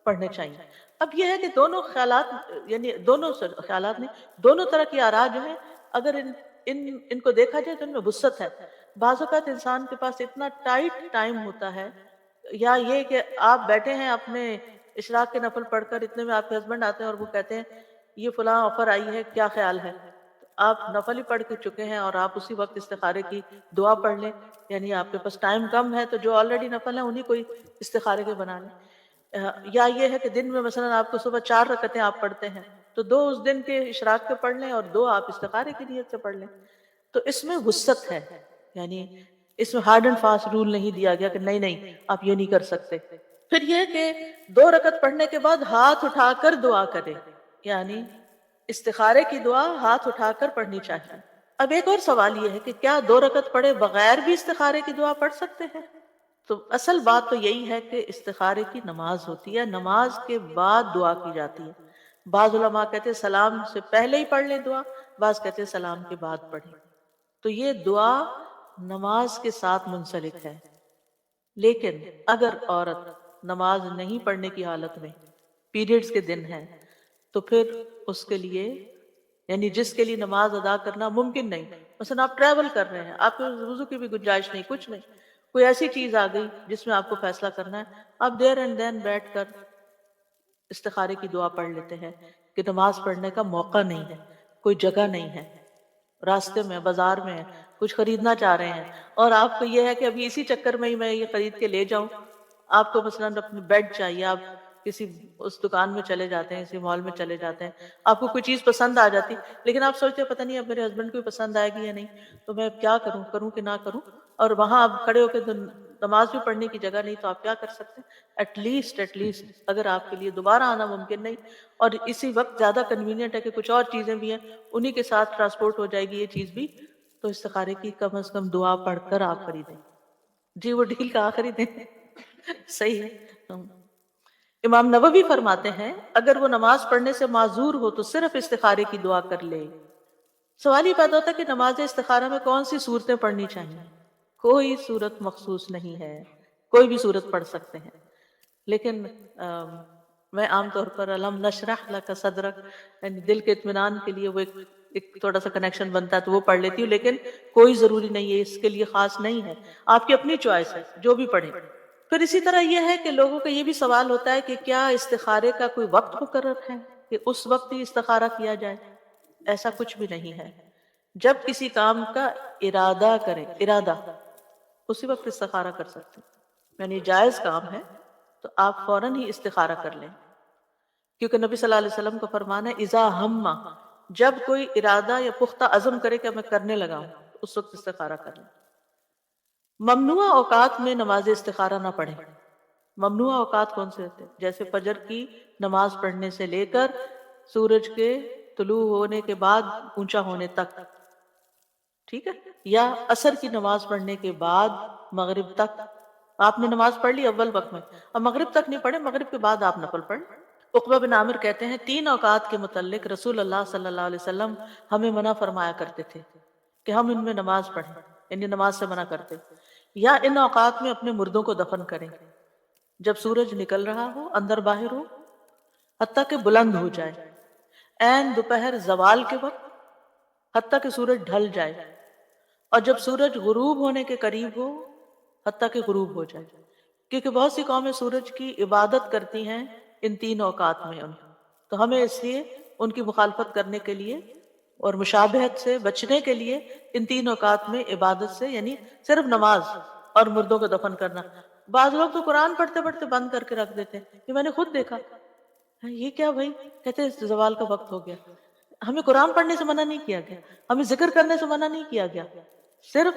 پڑھنے چاہیے۔ اب یہ ہے کہ دونوں خیالات، یعنی دونوں خیالات نہیں، دونوں طرح کی آراء جو ہیں، اگر ان کو دیکھا جائے تو ان میں وسعت ہے۔ بعض اوقات انسان کے پاس اتنا ٹائٹ ٹائم ہوتا ہے، یا یہ کہ آپ بیٹھے ہیں اپنے اشراق کے نفل پڑھ کر، اتنے میں آپ کے ہسبینڈ آتے ہیں اور وہ کہتے ہیں یہ فلاں آفر آئی ہے، کیا خیال ہے؟ آپ نفل ہی پڑھ کے چکے ہیں اور آپ اسی وقت استخارے کی دعا پڑھ لیں، یعنی آپ کے پاس ٹائم کم ہے تو جو آلریڈی نفل ہیں انہی کوئی استخارے کے بنا لیں۔ یا یہ ہے کہ دن میں مثلا آپ کو صبح 4 رکعتیں آپ پڑھتے ہیں، تو 2 اس دن کے اشراق کے پڑھ لیں اور 2 آپ استخارے کی نیت سے پڑھ لیں۔ تو اس میں وسعت ہے، یعنی اس میں ہارڈ اینڈ فاسٹ رول نہیں دیا گیا کہ نہیں آپ یہ نہیں کر سکتے۔ پھر یہ کہ 2 رکعت پڑھنے کے بعد ہاتھ اٹھا کر دعا کرے، یعنی استخارے کی دعا ہاتھ اٹھا کر پڑھنی چاہیے۔ اب ایک اور سوال یہ ہے کہ کیا 2 رکعت پڑھے بغیر بھی استخارے کی دعا پڑھ سکتے ہیں؟ تو اصل بات تو یہی ہے کہ استخارے کی نماز ہوتی ہے، نماز کے بعد دعا کی جاتی ہے۔ بعض علماء کہتے ہیں سلام سے پہلے ہی پڑھ لیں دعا، بعض کہتے ہیں سلام کے بعد پڑھیں۔ تو یہ دعا نماز کے ساتھ منسلک ہے، لیکن اگر عورت نماز نہیں پڑھنے کی حالت میں، پیریڈز کے دن ہیں، تو پھر اس کے لیے، یعنی جس کے لیے نماز ادا کرنا ممکن نہیں، مثلا آپ ٹریول کر رہے ہیں، آپ کو وضو کی بھی گنجائش نہیں، کچھ نہیں، کوئی ایسی چیز آ گئی جس میں آپ کو فیصلہ کرنا ہے، آپ دیر اینڈ دین بیٹھ کر استخارے کی دعا پڑھ لیتے ہیں کہ نماز پڑھنے کا موقع نہیں ہے، کوئی جگہ نہیں ہے، راستے میں، بازار میں کچھ خریدنا چاہ رہے ہیں، اور آپ کو یہ ہے کہ ابھی اسی چکر میں ہی میں یہ خرید کے لے جاؤں، آپ کو مثلا اپنی بیڈ چاہیے، آپ کسی اس دکان میں چلے جاتے ہیں، کسی مال میں چلے جاتے ہیں، آپ کو کوئی چیز پسند آ جاتی، لیکن آپ سوچتے ہیں پتہ نہیں اب میرے ہسبینڈ کو پسند آئے گی یا نہیں، تو میں کیا کروں کہ نہ کروں، اور وہاں آپ کھڑے ہو کے نماز بھی پڑھنے کی جگہ نہیں، تو آپ کیا کر سکتے ہیں؟ ایٹ لیسٹ اگر آپ کے لیے دوبارہ آنا ممکن نہیں اور اسی وقت زیادہ کنوینئنٹ ہے کہ کچھ اور چیزیں بھی ہیں، انہی کے ساتھ ٹرانسپورٹ ہو جائے گی، یہ چیز بھی تو استخارے کی کم از کم دعا پڑھ کر آپ خریدیں. جی وہ ڈیل کا آخری دن صحیح ہے. امام نووی فرماتے ہیں اگر وہ نماز پڑھنے سے معذور ہو تو صرف استخارے کی دعا کر لے. سوال یہ پیدا ہوتا ہے کہ نماز استخارہ میں کون سی صورتیں پڑھنی چاہیے. کوئی صورت مخصوص نہیں ہے، کوئی بھی صورت پڑھ سکتے ہیں. لیکن میں عام طور پر الم نشرح لک صدرک یعنی دل کے اطمینان کے لیے وہ ایک تھوڑا سا کنیکشن بنتا ہے تو وہ پڑھ لیتی ہوں، لیکن کوئی ضروری نہیں ہے، اس کے لیے خاص نہیں ہے، آپ کی اپنی چوائس ہے جو بھی پڑھیں. پھر اسی طرح یہ ہے کہ لوگوں کا یہ بھی سوال ہوتا ہے کہ کیا استخارے کا کوئی وقت مقرر ہے کہ اس وقت ہی استخارہ کیا جائے. ایسا کچھ بھی نہیں ہے. جب کسی کام کا ارادہ کریں، ارادہ اسی وقت استخارہ کر سکتے ہیں. یعنی جائز کام ہے تو آپ فوراً ہی استخارہ کر لیں، کیونکہ نبی صلی اللہ علیہ وسلم کا فرمان ہے اذا ہم، جب کوئی ارادہ یا پختہ عزم کرے کہ میں کرنے لگا ہوں تو اس وقت استخارہ کر لیں. ممنوع اوقات میں نماز استخارہ نہ پڑھیں. ممنوع اوقات کون سے ہوتے ہیں؟ جیسے فجر کی نماز پڑھنے سے لے کر سورج کے طلوع ہونے کے بعد اونچا ہونے تک، ٹھیک ہے، یا عصر کی نماز پڑھنے کے بعد مغرب تک. آپ نے نماز پڑھ لی اول وقت میں، اب مغرب تک نہیں پڑھے، مغرب کے بعد آپ نفل پڑھ. عقبہ بن عامر کہتے ہیں 3 اوقات کے متعلق رسول اللہ صلی اللہ علیہ وسلم ہمیں منع فرمایا کرتے تھے کہ ہم ان میں نماز پڑھیں، یعنی نماز سے منع کرتے. یا ان اوقات میں اپنے مردوں کو دفن کریں جب سورج نکل رہا ہو، اندر باہر ہو، حتیٰ کہ بلند ہو جائے، عین دوپہر زوال کے وقت، حتیٰ کہ سورج ڈھل جائے، اور جب سورج غروب ہونے کے قریب ہو، حتیٰ کہ غروب ہو جائے. کیونکہ بہت سی قومیں سورج کی عبادت کرتی ہیں ان 3 اوقات میں، تو ہمیں اس لیے ان کی مخالفت کرنے کے لیے اور مشابہت سے بچنے کے لیے ان 3 اوقات میں عبادت سے، یعنی صرف نماز اور مردوں کو دفن کرنا. بعض لوگ تو قرآن پڑھتے پڑھتے بند کر کے رکھ دیتے ہیں، یہ میں نے خود دیکھا. یہ کیا بھائی؟ کہتے ہیں زوال کا وقت ہو گیا. ہمیں قرآن پڑھنے سے منع نہیں کیا گیا، ہمیں ذکر کرنے سے منع نہیں کیا گیا، صرف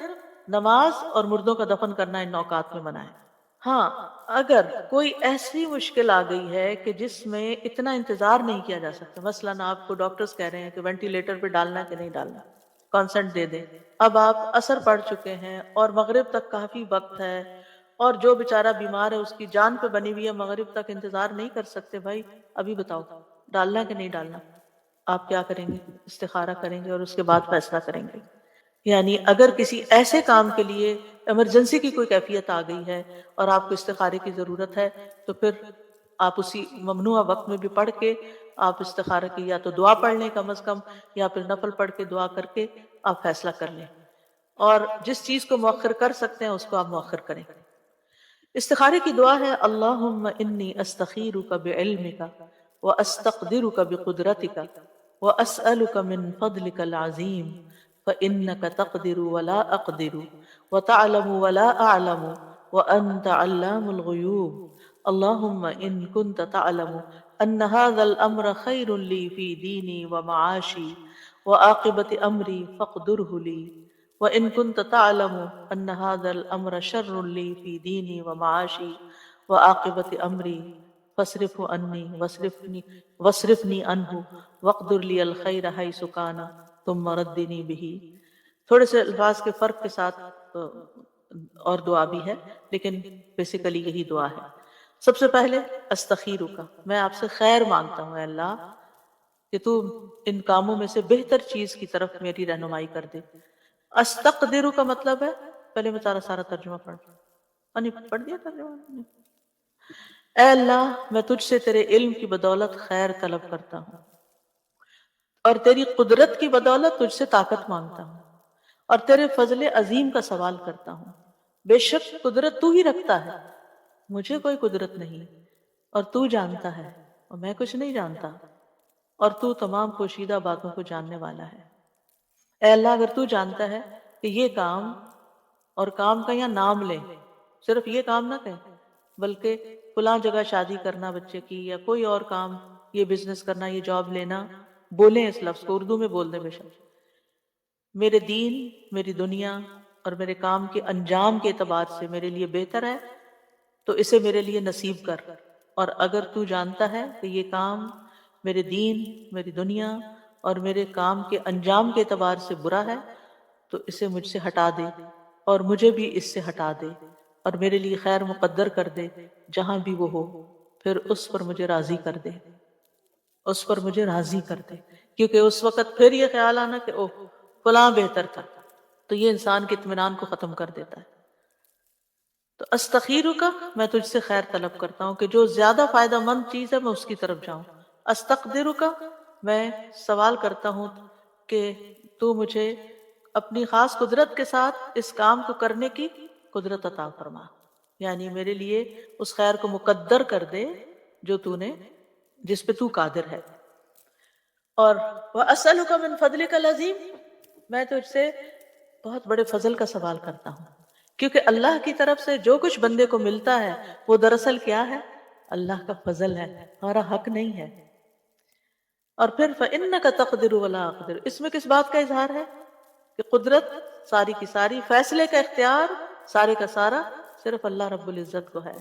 نماز اور مردوں کا دفن کرنا ان اوقات میں منع ہے. ہاں اگر کوئی ایسی مشکل آ گئی ہے کہ جس میں اتنا انتظار نہیں کیا جا سکتا، مثلاً آپ کو ڈاکٹرز کہہ رہے ہیں کہ وینٹیلیٹر پہ ڈالنا ہے کہ نہیں ڈالنا، کانسنٹ دے دیں. اب آپ عصر پڑھ چکے ہیں اور مغرب تک کافی وقت ہے، اور جو بیچارہ بیمار ہے اس کی جان پہ بنی ہوئی ہے، مغرب تک انتظار نہیں کر سکتے. بھائی ابھی بتاؤ ڈالنا ہے کہ نہیں ڈالنا. آپ کیا کریں گے؟ استخارہ کریں گے اور اس کے بعد فیصلہ کریں گے. یعنی اگر کسی ایسے کام کے لیے ایمرجنسی کی کوئی کیفیت آ گئی ہے اور آپ کو استخارے کی ضرورت ہے تو پھر آپ اسی ممنوع وقت میں بھی پڑھ کے آپ استخارہ کی یا تو دعا پڑھ لیں کم از کم، یا پھر نفل پڑھ کے دعا کر کے آپ فیصلہ کر لیں. اور جس چیز کو مؤخر کر سکتے ہیں اس کو آپ مؤخر کریں. استخارے کی دعا ہے اللہم انی استخیرک بعلمک واستقدرک بقدرتک واسألک من فضلک العظیم فإنک تقدر ولا اقدر وتعلم ولا اعلم وانت علام الغیوب. اللہم ان کنت تعلم ان هذا الامر خیر لی فی دینی ومعاشی وعاقبت امری فاقدره لی، وَإِن كُنْتَ تَعْلَمُ أَنَّ هَذَا الْأَمْرَ شَرٌّ لِّي فِي دِينِي وَمَعَاشِي وَعَاقِبَةِ أَمْرِي فَاصْرِفْهُ عَنِّي وَاصْرِفْنِي عَنْهُ وَاقْدُرْ لِي الْخَيْرَ حَيْثُ كَانَ ثُمَّ رَدِّنِي بِهِ. تھوڑے سے الفاظ کے فرق کے ساتھ اور دعا بھی ہے، لیکن بیسیکلی یہی دعا ہے. سب سے پہلے استخیرک، میں آپ سے خیر مانگتا ہوں اے اللہ کہ تو ان کاموں میں سے بہتر چیز کی طرف میری رہنمائی کر دے. استقدر کا مطلب ہے، پہلے میں سارا ترجمہ پڑھ دیا ترجمہ. اے اللہ میں تجھ سے تیرے علم کی بدولت خیر طلب کرتا ہوں، اور تیری قدرت کی بدولت تجھ سے طاقت مانگتا ہوں، اور تیرے فضل عظیم کا سوال کرتا ہوں. بے شک قدرت تو ہی رکھتا ہے، مجھے کوئی قدرت نہیں، اور تو جانتا ہے اور میں کچھ نہیں جانتا، اور تو تمام پوشیدہ باتوں کو جاننے والا ہے. اے اللہ اگر تو جانتا ہے کہ یہ کام، اور کام کا یا نام لے، صرف یہ کام نہ کہیں بلکہ فلاں جگہ شادی کرنا بچے کی، یا کوئی اور کام، یہ بزنس کرنا، یہ جاب لینا، بولیں اس لفظ کو اردو میں بول دیں بے شک، میرے دین، میری دنیا اور میرے کام کے انجام کے اعتبار سے میرے لیے بہتر ہے تو اسے میرے لیے نصیب کر. اور اگر تو جانتا ہے کہ یہ کام میرے دین، میری دنیا اور میرے کام کے انجام کے اعتبار سے برا ہے تو اسے مجھ سے ہٹا دے اور مجھے بھی اس سے ہٹا دے اور میرے لیے خیر مقدر کر دے جہاں بھی وہ ہو، پھر اس پر مجھے راضی کر دے، اس پر مجھے راضی کر دے، کیونکہ اس وقت پھر یہ خیال آنا کہ اوہ فلاں بہتر تھا، تو یہ انسان کے اطمینان کو ختم کر دیتا ہے۔ تو استخیرک کا میں تجھ سے خیر طلب کرتا ہوں کہ جو زیادہ فائدہ مند چیز ہے میں اس کی طرف جاؤں۔ استقدرک کا میں سوال کرتا ہوں کہ تو مجھے اپنی خاص قدرت کے ساتھ اس کام کو کرنے کی قدرت عطا فرما، یعنی میرے لیے اس خیر کو مقدر کر دے جو تو نے، جس پہ تو قادر ہے۔ اور وَأَسْأَلُكَ مِن فَضْلِكَ الْعَظِيمِ، میں تجھ سے بہت بڑے فضل کا سوال کرتا ہوں، کیونکہ اللہ کی طرف سے جو کچھ بندے کو ملتا ہے وہ دراصل کیا ہے؟ اللہ کا فضل ہے، ہمارا حق نہیں ہے۔ اور پھر فَإِنَّكَ تَقْدِرُ وَلَا أَقْدِرُ، اس میں کس بات کا اظہار ہے؟ کہ قدرت ساری کی ساری، فیصلے کا اختیار سارے کا سارا صرف اللہ رب العزت کو ہے۔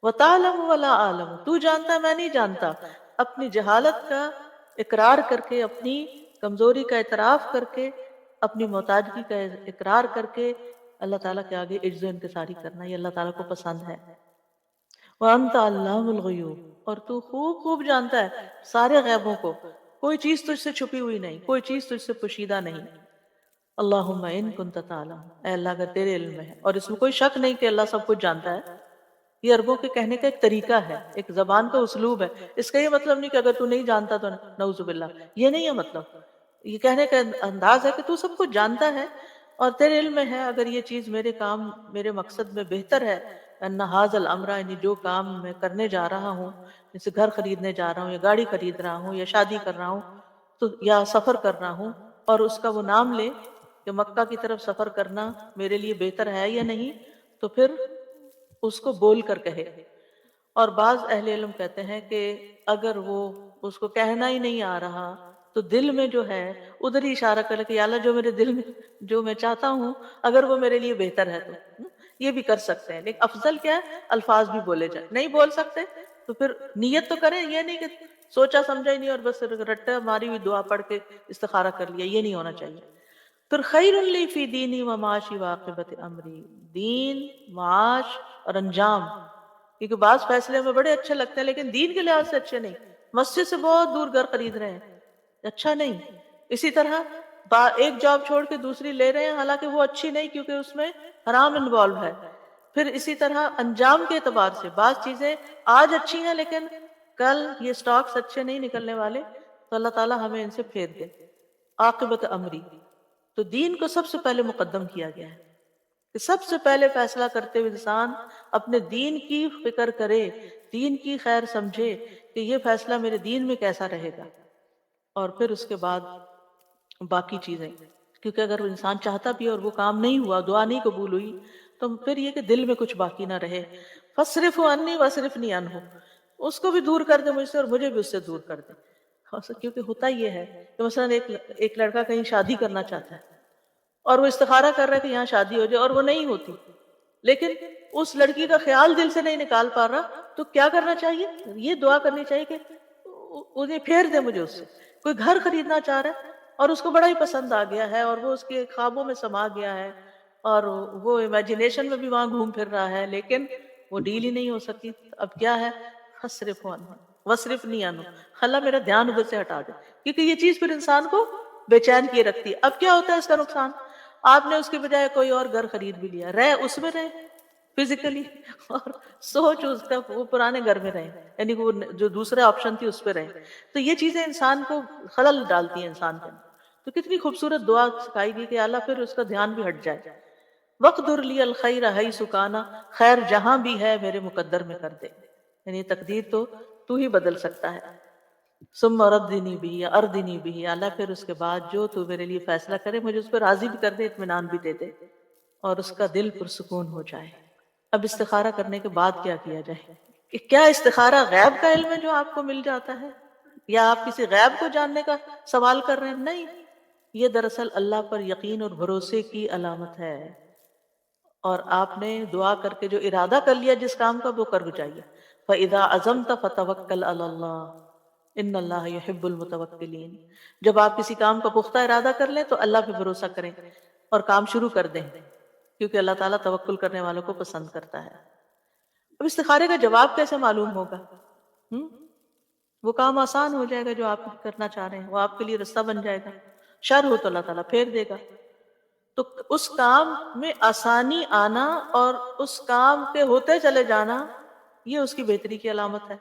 وَتَعْلَمُ وَلَا أَعْلَمُ، تو جانتا میں نہیں جانتا، اپنی جہالت کا اقرار کر کے، اپنی کمزوری کا اعتراف کر کے، اپنی محتاجگی کا اقرار کر کے اللہ تعالیٰ کے آگے عجز و انکساری کرنا، یہ اللہ تعالیٰ کو پسند ہے۔ وَأَنْتَ عَلَّامُ الْغُیُوبِ، اور تو خوب خوب جانتا ہے سارے غیبوں کو، کوئی چیز تجھ سے چھپی ہوئی نہیں، کوئی چیز تجھ سے پوشیدہ نہیں۔ اللہم ان کنت تعلم، اے اللہ اگر تیرے علم میں ہے، اور اس میں کوئی شک نہیں کہ اللہ سب کچھ جانتا ہے۔ یہ عربوں کے کہنے کا ایک طریقہ ہے، ایک زبان کا اسلوب ہے، اس کا یہ مطلب نہیں کہ اگر تو نہیں جانتا تو نعوذ باللہ، یہ نہیں ہے مطلب۔ یہ کہنے کا انداز ہے کہ تو سب کچھ جانتا ہے اور تیرے علم میں ہے، اگر یہ چیز میرے کام، میرے مقصد میں بہتر ہے، ان ھذا الامر، یعنی جو کام میں کرنے جا رہا ہوں، جیسے گھر خریدنے جا رہا ہوں یا گاڑی خرید رہا ہوں یا شادی کر رہا ہوں تو یا سفر کر رہا ہوں، اور اس کا وہ نام لے کہ مکہ کی طرف سفر کرنا میرے لیے بہتر ہے یا نہیں، تو پھر اس کو بول کر کہے۔ اور بعض اہل علم کہتے ہیں کہ اگر وہ اس کو کہنا ہی نہیں آ رہا تو دل میں جو ہے ادھر ہی اشارہ کرے کہ یا اللہ جو میرے دل میں جو میں چاہتا ہوں اگر وہ میرے لیے بہتر ہے تو یہ بھی کر سکتے ہیں، لیکن افضل کیا ہے الفاظ بھی بولے جائیں، نہیں بول سکتے تو پھر نیت تو کریں، یہ نہیں کہ سوچا سمجھا ہی نہیں اور بس رٹا ماری ہوئی دعا پڑھ کے استخارہ کر لیا، یہ نہیں ہونا چاہیے۔ پھر خیر لی فی دینی و معاشی واقبت امری، دین، معاش اور انجام، کیونکہ بعض فیصلے میں بڑے اچھے لگتے ہیں لیکن دین کے لحاظ سے اچھے نہیں، مسجد سے بہت دور گھر خرید رہے ہیں، اچھا نہیں۔ اسی طرح ایک جاب چھوڑ کے دوسری لے رہے ہیں حالانکہ وہ اچھی نہیں کیونکہ اس میں حرام انوالو ہے۔ پھر اسی طرح انجام کے اعتبار سے بعض چیزیں آج اچھی ہیں لیکن کل یہ سٹاکس اچھے نہیں نکلنے والے، تو اللہ تعالیٰ ہمیں ان سے پھیر دے۔ عاقبت امری، تو دین کو سب سے پہلے مقدم کیا گیا ہے کہ سب سے پہلے فیصلہ کرتے ہوئے انسان اپنے دین کی فکر کرے، دین کی خیر سمجھے کہ یہ فیصلہ میرے دین میں کیسا رہے گا، اور پھر اس کے بعد باقی چیزیں، کیونکہ اگر انسان چاہتا بھی اور وہ کام نہیں ہوا، دعا نہیں قبول ہوئی، تو پھر یہ کہ دل میں کچھ باقی نہ رہے۔ فَاصْرِفْهُ عَنِّي وَاصْرِفْنِي عَنْهُ، اس کو بھی دور کر دے مجھ سے اور مجھے بھی اس سے دور کر دے۔ کیونکہ ہوتا یہ ہے کہ مثلا ایک لڑکا کہیں شادی کرنا چاہتا ہے اور وہ استخارہ کر رہا ہے کہ یہاں شادی ہو جائے اور وہ نہیں ہوتی، لیکن اس لڑکی کا خیال دل سے نہیں نکال پا رہا، تو کیا کرنا چاہیے؟ یہ دعا کرنی چاہیے کہ انہیں پھیر دے مجھے اس سے۔ کوئی گھر خریدنا چاہ رہا ہے اور اس کو بڑا ہی پسند آ گیا ہے اور وہ اس کے خوابوں میں سما گیا ہے اور وہ امیجنیشن میں بھی وہاں گھوم پھر رہا ہے لیکن وہ ڈیل ہی نہیں ہو سکی، اب کیا ہے؟ فَاصْرِفْهُ عَنْهُ وَاصْرِفْنِي عَنْهُ، اللہ میرا دھیان ادھر سے ہٹا دے، کیونکہ یہ چیز پھر انسان کو بے چین کیے رکھتی ہے۔ اب کیا ہوتا ہے اس کا نقصان؟ آپ نے اس کے بجائے کوئی اور گھر خرید بھی لیا، رہے اس میں رہے فزیکلی، اور سوچ اس کا وہ پرانے گھر میں رہے، یعنی وہ جو دوسرا آپشن تھی اس پہ رہے، تو یہ چیزیں انسان کو خلل ڈالتی ہیں انسان کے اندر۔ تو کتنی خوبصورت دعا سکھائی گئی کہ اللہ پھر اس کا دھیان بھی ہٹ جائے۔ وَقْدُرْ لِيَ الْخَيْرَ حَيْثُ كَانَ، خیر جہاں بھی ہے میرے مقدر میں کر دے، یعنی تقدیر تو ہی بدل سکتا ہے۔ ثم ردنی بھی یا اردنی بھی، اللہ پھر اس کے بعد جو تو میرے لیے فیصلہ کرے مجھے اس پہ راضی بھی کر دے، اطمینان بھی دے دے اور اس کا دل پرسکون ہو جائے۔ اب استخارہ کرنے کے بعد کیا کیا جائے؟ کہ کیا استخارہ غیب کا علم ہے جو آپ کو مل جاتا ہے یا آپ کسی غیب کو جاننے کا سوال کر رہے ہیں؟ نہیں، یہ دراصل اللہ پر یقین اور بھروسے کی علامت ہے، اور آپ نے دعا کر کے جو ارادہ کر لیا جس کام کا وہ کر جائیے۔ فَإِذَا عَزَمْتَ فَتَوَكَّلْ عَلَى اللَّهِ إِنَّ اللَّهَ يُحِبُّ الْمُتَوَكِّلِينَ، جب آپ کسی کام کا پختہ ارادہ کر لیں تو اللہ پہ بھروسہ کریں، اور کام شروع کر دیں، کیونکہ اللہ تعالیٰ توکل کرنے والوں کو پسند کرتا ہے۔ اب استخارے کا جواب کیسے معلوم ہوگا؟ ہم؟ وہ کام آسان ہو جائے گا جو آپ کرنا چاہ رہے ہیں، وہ آپ کے لیے رستہ بن جائے گا۔ شر ہو تو اللہ تعالیٰ پھیر دے گا۔ تو اس کام میں آسانی آنا اور اس کام کے ہوتے چلے جانا، یہ اس کی بہتری کی علامت ہے۔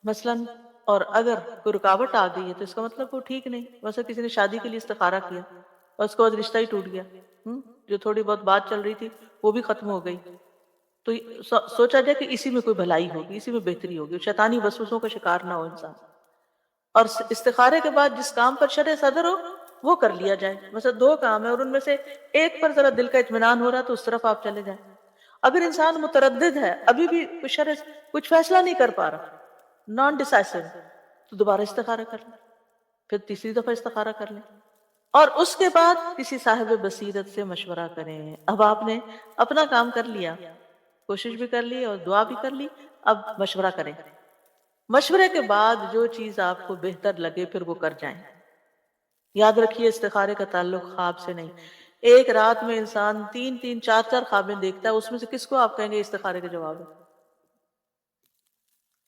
مثلاً اور اگر کوئی رکاوٹ آ گئی ہے تو اس کا مطلب وہ ٹھیک نہیں۔ ویسے کسی نے شادی کے لیے استخارہ کیا اور اس کے بعد رشتہ ہی ٹوٹ گیا، جو تھوڑی بہت بات چل رہی تھی وہ بھی ختم ہو گئی، تو سوچا جائے کہ اسی میں کوئی بھلائی ہوگی، اسی میں بہتری ہوگی، شیطانی وسوسوں کا شکار نہ ہو انسان۔ اور استخارے کے بعد جس کام پر شرع صدر ہو وہ کر لیا جائے۔ مثلا دو کام ہیں اور ان میں سے ایک پر ذرا دل کا اطمینان ہو رہا تو اس طرف آپ چلے جائیں۔ اگر انسان متردد ہے، ابھی بھی کچھ فیصلہ نہیں کر پا رہا، نان ڈیسائسو، تو دوبارہ استخارہ کر لیں، پھر تیسری دفعہ استخارہ کر لیں، اور اس کے بعد کسی صاحب بصیرت سے مشورہ کریں۔ اب آپ نے اپنا کام کر لیا، کوشش بھی کر لی اور دعا بھی کر لی، اب مشورہ کریں۔ مشورے کے بعد جو چیز آپ کو بہتر لگے پھر وہ کر جائیں۔ یاد رکھیے استخارے کا تعلق خواب سے نہیں۔ ایک رات میں انسان 3 4 خوابیں دیکھتا ہے، اس میں سے کس کو آپ کہیں گے استخارے کا جواب ہے؟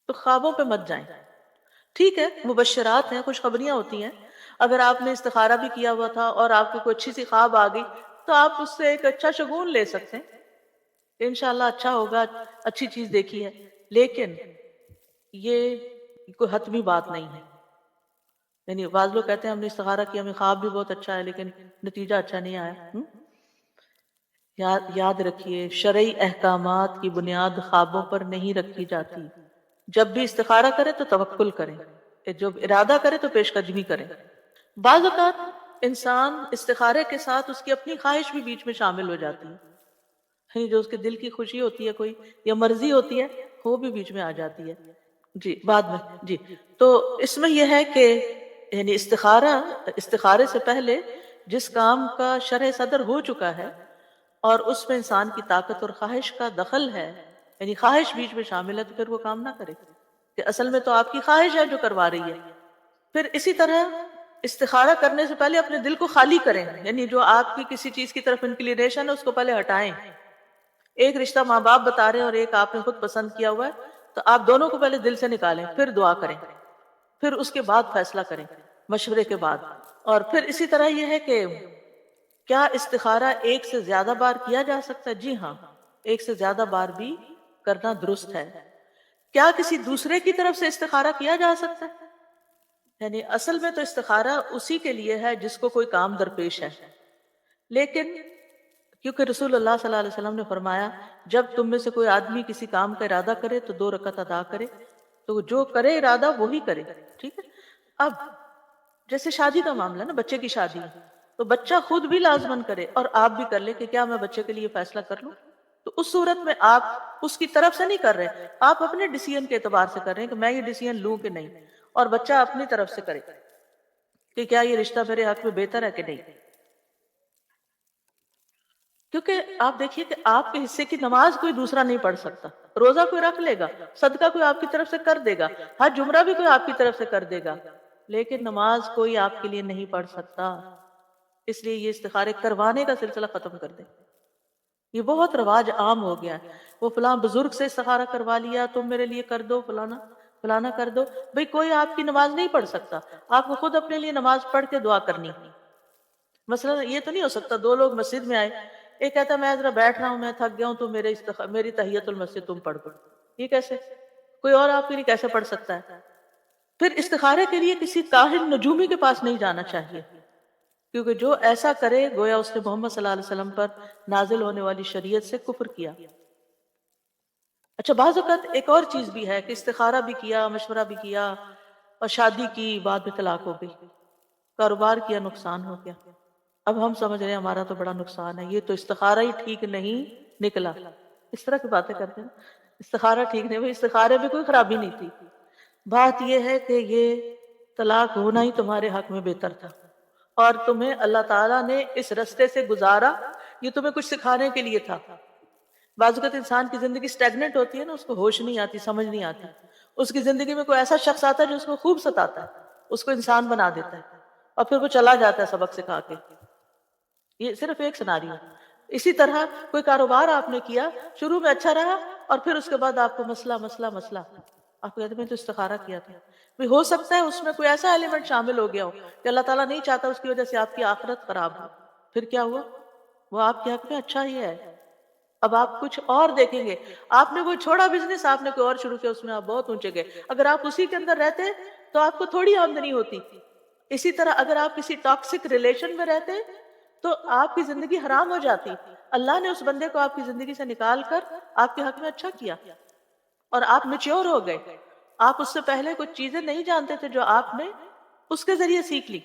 تو خوابوں پہ مت جائیں۔ ٹھیک ہے، مبشرات ہیں، خوشخبریاں ہوتی ہیں۔ اگر آپ نے استخارہ بھی کیا ہوا تھا اور آپ کو کوئی اچھی سی خواب آ گئی تو آپ اس سے ایک اچھا شگون لے سکتے ہیں کہ انشاءاللہ اچھا ہوگا، اچھی چیز دیکھی ہے، لیکن یہ کوئی حتمی بات نہیں ہے۔ یعنی بعض لوگ کہتے ہیں ہم نے استخارہ کیا، ہمیں خواب بھی بہت اچھا ہے لیکن نتیجہ اچھا نہیں آیا۔ یاد رکھیے شرعی احکامات کی بنیاد خوابوں پر نہیں رکھی جاتی۔ جب بھی استخارہ کرے تو توکل کریں، جب ارادہ کرے تو پیش قدمی کریں۔ بعض اوقات انسان استخارے کے ساتھ اس کی اپنی خواہش بھی بیچ میں شامل ہو جاتی ہے، جو اس کے دل کی خوشی ہوتی ہے کوئی یا مرضی ہوتی ہے وہ بھی بیچ میں آ جاتی ہے۔ جی بعد میں جی تو اس میں یہ ہے کہ یعنی استخارے سے پہلے جس کام کا شرع صدر ہو چکا ہے اور اس میں انسان کی طاقت اور خواہش کا دخل ہے، یعنی خواہش بیچ میں شامل ہے، تو پھر وہ کام نہ کرے کہ اصل میں تو آپ کی خواہش ہے جو کروا رہی ہے۔ پھر اسی طرح استخارہ کرنے سے پہلے اپنے دل کو خالی کریں، یعنی جو آپ کی کسی چیز کی طرف انکلینیشن ہے اس کو پہلے ہٹائیں۔ ایک رشتہ ماں باپ بتا رہے ہیں اور ایک آپ نے خود پسند کیا ہوا ہے، تو آپ دونوں کو پہلے دل سے نکالیں، پھر دعا کریں، پھر اس کے بعد فیصلہ کریں مشورے کے بعد۔ اور پھر اسی طرح یہ ہے کہ کیا استخارہ ایک سے زیادہ بار کیا جا سکتا ہے؟ جی ہاں، ایک سے زیادہ بار بھی کرنا درست ہے۔ کیا کسی دوسرے کی طرف سے استخارہ کیا جا سکتا ہے؟ یعنی اصل میں تو استخارہ اسی کے لیے ہے جس کو کوئی کام درپیش ہے، لیکن کیونکہ رسول اللہ صلی اللہ علیہ وسلم نے فرمایا جب تم میں سے کوئی آدمی کسی کام کا ارادہ کرے تو 2 رکعت ادا کرے، تو جو کرے ارادہ وہی کرے، ٹھیک ہے۔ اب جیسے شادی کا معاملہ ہے نا، بچے کی شادی ہے تو بچہ خود بھی لازمن کرے اور آپ بھی کر لے کہ کیا میں بچے کے لیے فیصلہ کر لوں، تو اس صورت میں آپ اس کی طرف سے نہیں کر رہے، آپ اپنے ڈیسیژن کے اعتبار سے کر رہے ہیں کہ میں یہ ڈیسیژن لوں کہ نہیں، اور بچہ اپنی طرف سے کرے کہ کیا یہ رشتہ میرے حق میں بہتر ہے کہ نہیں۔ کیونکہ آپ دیکھیے کہ آپ کے حصے کی نماز کوئی دوسرا نہیں پڑھ سکتا، روزہ کوئی رکھ لے گا، صدقہ کوئی آپ کی طرف سے کر دے گا، حج عمرہ بھی کوئی آپ کی طرف سے کر دے گا، لیکن نماز کوئی آپ کے لیے نہیں پڑھ سکتا۔ اس لیے یہ استخارے کروانے کا سلسلہ ختم کر دیں۔ یہ بہت رواج عام ہو گیا ہے، وہ فلاں بزرگ سے استخارہ کروا لیا، تم میرے لیے کر دو، فلانا کر دو۔ بھئی کوئی آپ کی نماز نہیں پڑھ سکتا، آپ کو خود اپنے لیے نماز پڑھ کے دعا کرنی۔ مثلا یہ تو نہیں ہو سکتا 2 لوگ مسجد میں آئے، ایک کہتا ہے میں ذرا بیٹھ رہا ہوں، میں تھک گیا ہوں، تو میری تحیت المسجد تم پڑھ دو۔ یہ کیسے؟ کوئی اور آپ کے لیے کیسے پڑھ سکتا ہے؟ پھر استخارے کے لیے کسی کاہن نجومی کے پاس نہیں جانا چاہیے، کیونکہ جو ایسا کرے گویا اس نے محمد صلی اللہ علیہ وسلم پر نازل ہونے والی شریعت سے کفر کیا۔ اچھا بعض اوقات ایک اور چیز بھی ہے کہ استخارہ بھی کیا، مشورہ بھی کیا اور شادی کی، بعد میں طلاق ہو گئی، کاروبار کیا، نقصان ہو گیا، اب ہم سمجھ رہے ہیں ہمارا تو بڑا نقصان ہے، یہ تو استخارہ ہی ٹھیک نہیں نکلا۔ اس طرح کی باتیں کرتے ہیں، استخارہ ٹھیک نہیں، استخارے میں کوئی خرابی نہیں تھی، بات یہ ہے کہ یہ طلاق ہونا ہی تمہارے حق میں بہتر تھا اور تمہیں اللہ تعالیٰ نے اس رستے سے گزارا، یہ تمہیں کچھ سکھانے کے لیے تھا۔ بعض اوقات انسان کی زندگی سٹیگنٹ ہوتی ہے نا، اس کو ہوش نہیں آتی، سمجھ نہیں آتی، اس کی زندگی میں کوئی ایسا شخص آتا ہے جو اس کو خوب ستاتا ہے، اس کو انسان بنا دیتا ہے اور پھر وہ چلا جاتا ہے سبق سکھا کے۔ یہ صرف ایک سناریو. اسی طرح کوئی کاروبار آپ نے کیا، شروع میں اچھا رہا اور پھر اس کے بعد آپ کو مسئلہ مسئلہ مسئلہ، آپ کہتے ہیں میں تو استخارہ کیا تھا. بھی ہو سکتا ہے اس میں کوئی ایسا ایلیمنٹ شامل ہو گیا ہو کہ اللہ تعالیٰ نہیں چاہتا اس کی وجہ سے آپ کی آخرت خراب ہو. پھر کیا ہوا؟ وہ آپ کے حق میں اچھا ہی ہے. اب آپ کچھ اور دیکھیں گے. آپ نے وہ چھوڑا بزنس، آپ نے کوئی اور شروع کیا، اس میں آپ بہت اونچے گئے. اگر آپ اسی کے اندر رہتے تو آپ کو تھوڑی آمدنی ہوتی. اسی طرح اگر آپ کسی ٹاکسک ریلیشن میں رہتے تو آپ کی زندگی حرام ہو جاتی. اللہ نے اس بندے کو آپ کی زندگی سے نکال کر آپ کے حق میں اچھا کیا اور آپ میچور ہو گئے. آپ اس سے پہلے کچھ چیزیں نہیں جانتے تھے جو آپ نے اس کے ذریعے سیکھ لی.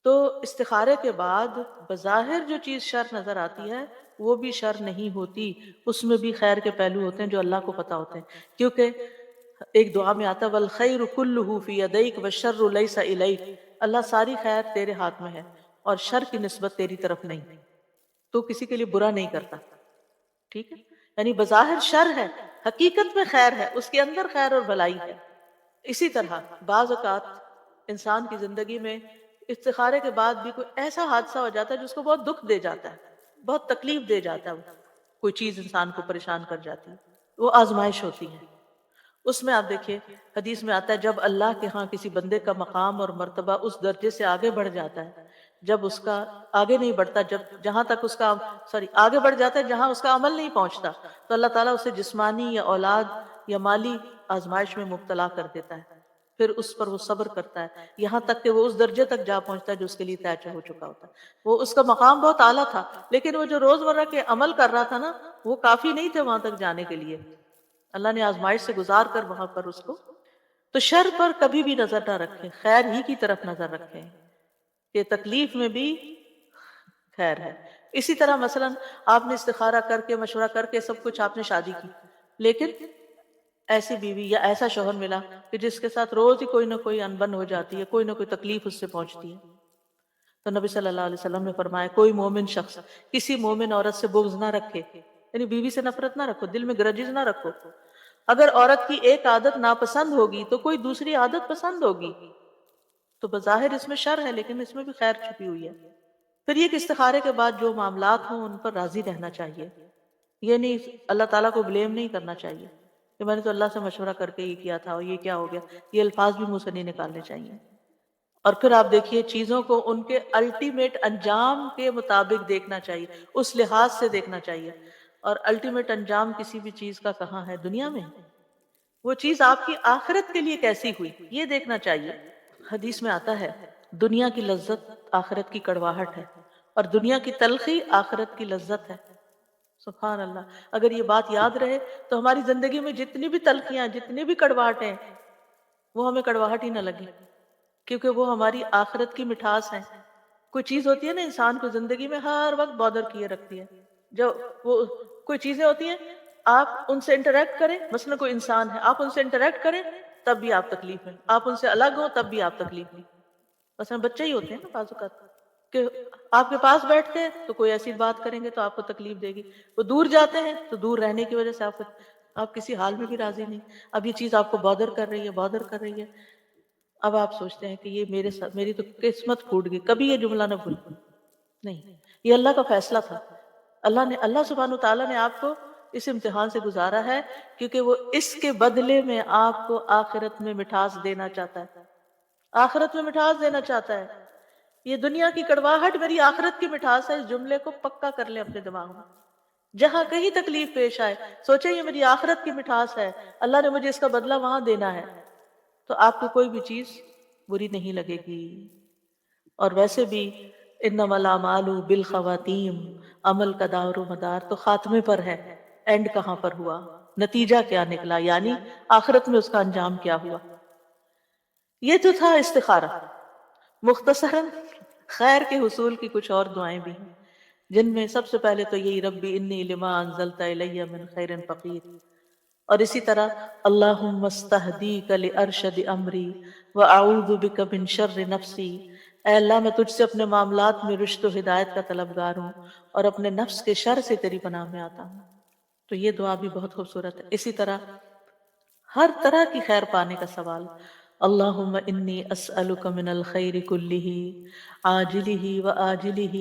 تو استخارے کے بعد بظاہر جو چیز شر نظر آتی ہے وہ بھی شر نہیں ہوتی، اس میں بھی خیر کے پہلو ہوتے ہیں جو اللہ کو پتا ہوتے ہیں. کیونکہ ایک دعا میں آتا والخیر کلہ فی یدیک والشر لیس الیک، اللہ ساری خیر تیرے ہاتھ میں ہے اور شر کی نسبت تیری طرف نہیں، تو کسی کے لیے برا نہیں کرتا. ٹھیک ہے، یعنی بظاہر شر ہے، حقیقت میں خیر ہے، اس کے اندر خیر اور بھلائی ہے. اسی طرح بعض اوقات انسان کی زندگی میں استخارے کے بعد بھی کوئی ایسا حادثہ ہو جاتا ہے جس کو بہت دکھ دے جاتا ہے، بہت تکلیف دے جاتا ہے، کوئی چیز انسان کو پریشان کر جاتی ہے، وہ آزمائش ہوتی ہے. اس میں آپ دیکھیے حدیث میں آتا ہے جب اللہ کے ہاں کسی بندے کا مقام اور مرتبہ اس درجے سے آگے بڑھ جاتا ہے، جب اس کا آگے نہیں بڑھتا، جب جہاں تک اس کا آگے بڑھ جاتا ہے جہاں اس کا عمل نہیں پہنچتا، تو اللہ تعالیٰ اسے جسمانی یا اولاد یا مالی آزمائش میں مبتلا کر دیتا ہے. پھر اس پر وہ صبر کرتا ہے یہاں تک کہ وہ اس درجے تک جا پہنچتا ہے جو اس کے لیے طے ہو چکا ہوتا ہے. وہ اس کا مقام بہت اعلیٰ تھا، لیکن وہ جو روزمرہ کے عمل کر رہا تھا نا وہ کافی نہیں تھے وہاں تک جانے کے لیے. اللہ نے آزمائش سے گزار کر وہاں پر اس کو. تو شر پر کبھی بھی نظر نہ رکھیں، خیر ہی کی طرف نظر رکھیں کہ تکلیف میں بھی خیر ہے. اسی طرح مثلا آپ نے استخارہ کر کے مشورہ کر کے سب کچھ آپ نے شادی کی، لیکن ایسی بیوی یا ایسا شوہر ملا کہ جس کے ساتھ روز ہی کوئی نہ کوئی انبن ہو جاتی ہے، کوئی نہ کوئی تکلیف اس سے پہنچتی ہے. تو نبی صلی اللہ علیہ وسلم نے فرمایا کوئی مومن شخص کسی مومن عورت سے بغض نہ رکھے، یعنی بیوی سے نفرت نہ رکھو، دل میں گرجز نہ رکھو. اگر عورت کی ایک عادت ناپسند ہوگی تو کوئی دوسری عادت پسند ہوگی. تو بظاہر اس میں شر ہے لیکن اس میں بھی خیر چھپی ہوئی ہے. پھر یہ کہ استخارے کے بعد جو معاملات ہوں ان پر راضی رہنا چاہیے. یہ نہیں اللہ تعالیٰ کو بلیم نہیں کرنا چاہیے کہ میں نے تو اللہ سے مشورہ کر کے یہ کیا تھا اور یہ کیا ہو گیا. یہ الفاظ بھی منہ سے نہیں نکالنے چاہیے. اور پھر آپ دیکھیے چیزوں کو ان کے الٹیمیٹ انجام کے مطابق دیکھنا چاہیے، اس لحاظ سے دیکھنا چاہیے. اور الٹیمیٹ انجام کسی بھی چیز کا کہاں ہے؟ دنیا میں. وہ چیز آپ کی آخرت کے لیے کیسی ہوئی یہ دیکھنا چاہیے. حدیث میں آتا ہے دنیا کی لذت آخرت کی کڑواہٹ ہے اور دنیا کی تلخی آخرت کی لذت ہے. سبحان اللہ. اگر یہ بات یاد رہے تو ہماری زندگی میں جتنی بھی تلخیاں، جتنی بھی کڑواہٹیں، وہ ہمیں کڑواہٹ ہی نہ لگے، کیونکہ وہ ہماری آخرت کی مٹھاس ہے. کوئی چیز ہوتی ہے نا انسان کو زندگی میں ہر وقت بادر کیے رکھتی ہے. جو وہ کوئی چیزیں ہوتی ہیں آپ ان سے انٹریکٹ کریں، مثلا کوئی انسان ہے آپ ان سے انٹریکٹ کریں تب بھی آپ تکلیف میں، آپ ان سے الگ ہوں تب بھی آپ تکلیف میں. مثلا بچے ہی ہوتے ہیں نا بعض اوقات کہ آپ کے پاس بیٹھتے ہیں تو کوئی ایسی بات کریں گے تو آپ کو تکلیف دے گی، وہ دور جاتے ہیں تو دور رہنے کی وجہ سے آپ کسی حال میں بھی راضی نہیں. اب یہ چیز آپ کو بادر کر رہی ہے، بادر کر رہی ہے. اب آپ سوچتے ہیں کہ یہ میرے ساتھ، میری تو قسمت پھوٹ گئی، کبھی یہ جملہ نہ بھول. نہیں، یہ اللہ کا فیصلہ تھا. اللہ سبحانہ تعالیٰ نے آپ کو اس امتحان سے گزارا ہے کیونکہ وہ اس کے بدلے میں آپ کو آخرت میں مٹھاس دینا چاہتا ہے. آخرت میں مٹھاس دینا چاہتا ہے. یہ دنیا کی کڑواہٹ میری آخرت کی مٹھاس ہے، اس جملے کو پکا کر لیں اپنے دماغ میں. جہاں کہیں تکلیف پیش آئے سوچیں یہ میری آخرت کی مٹھاس ہے، اللہ نے مجھے اس کا بدلہ وہاں دینا ہے، تو آپ کو کوئی بھی چیز بری نہیں لگے گی. اور ویسے بھی انما الاعمال بالخواتیم، عمل کا دار و مدار تو خاتمے پر ہے. اینڈ کہاں پر ہوا، نتیجہ کیا نکلا، یعنی آخرت میں اس کا انجام کیا ہوا. یہ تو تھا استخارہ. مختصراً خیر کے حصول کی کچھ اور دعائیں بھی ہیں جن میں سب سے پہلے تو یہی ربی انی لما انزلت الی من خیر فقیر، اور اسی طرح اللہم استہدیک لارشد امری واعوذ بک من شر نفسی، اے اللہ میں تجھ سے اپنے معاملات میں رشد و ہدایت کا طلبگار ہوں اور اپنے نفس کے شر سے تیری پناہ میں آتا ہوں. تو یہ دعا بھی بہت خوبصورت ہے. اسی طرح ہر طرح کی خیر پانے کا سوال، اللہم انی اسألک من الخیر کلہ عاجلہ وآجلہ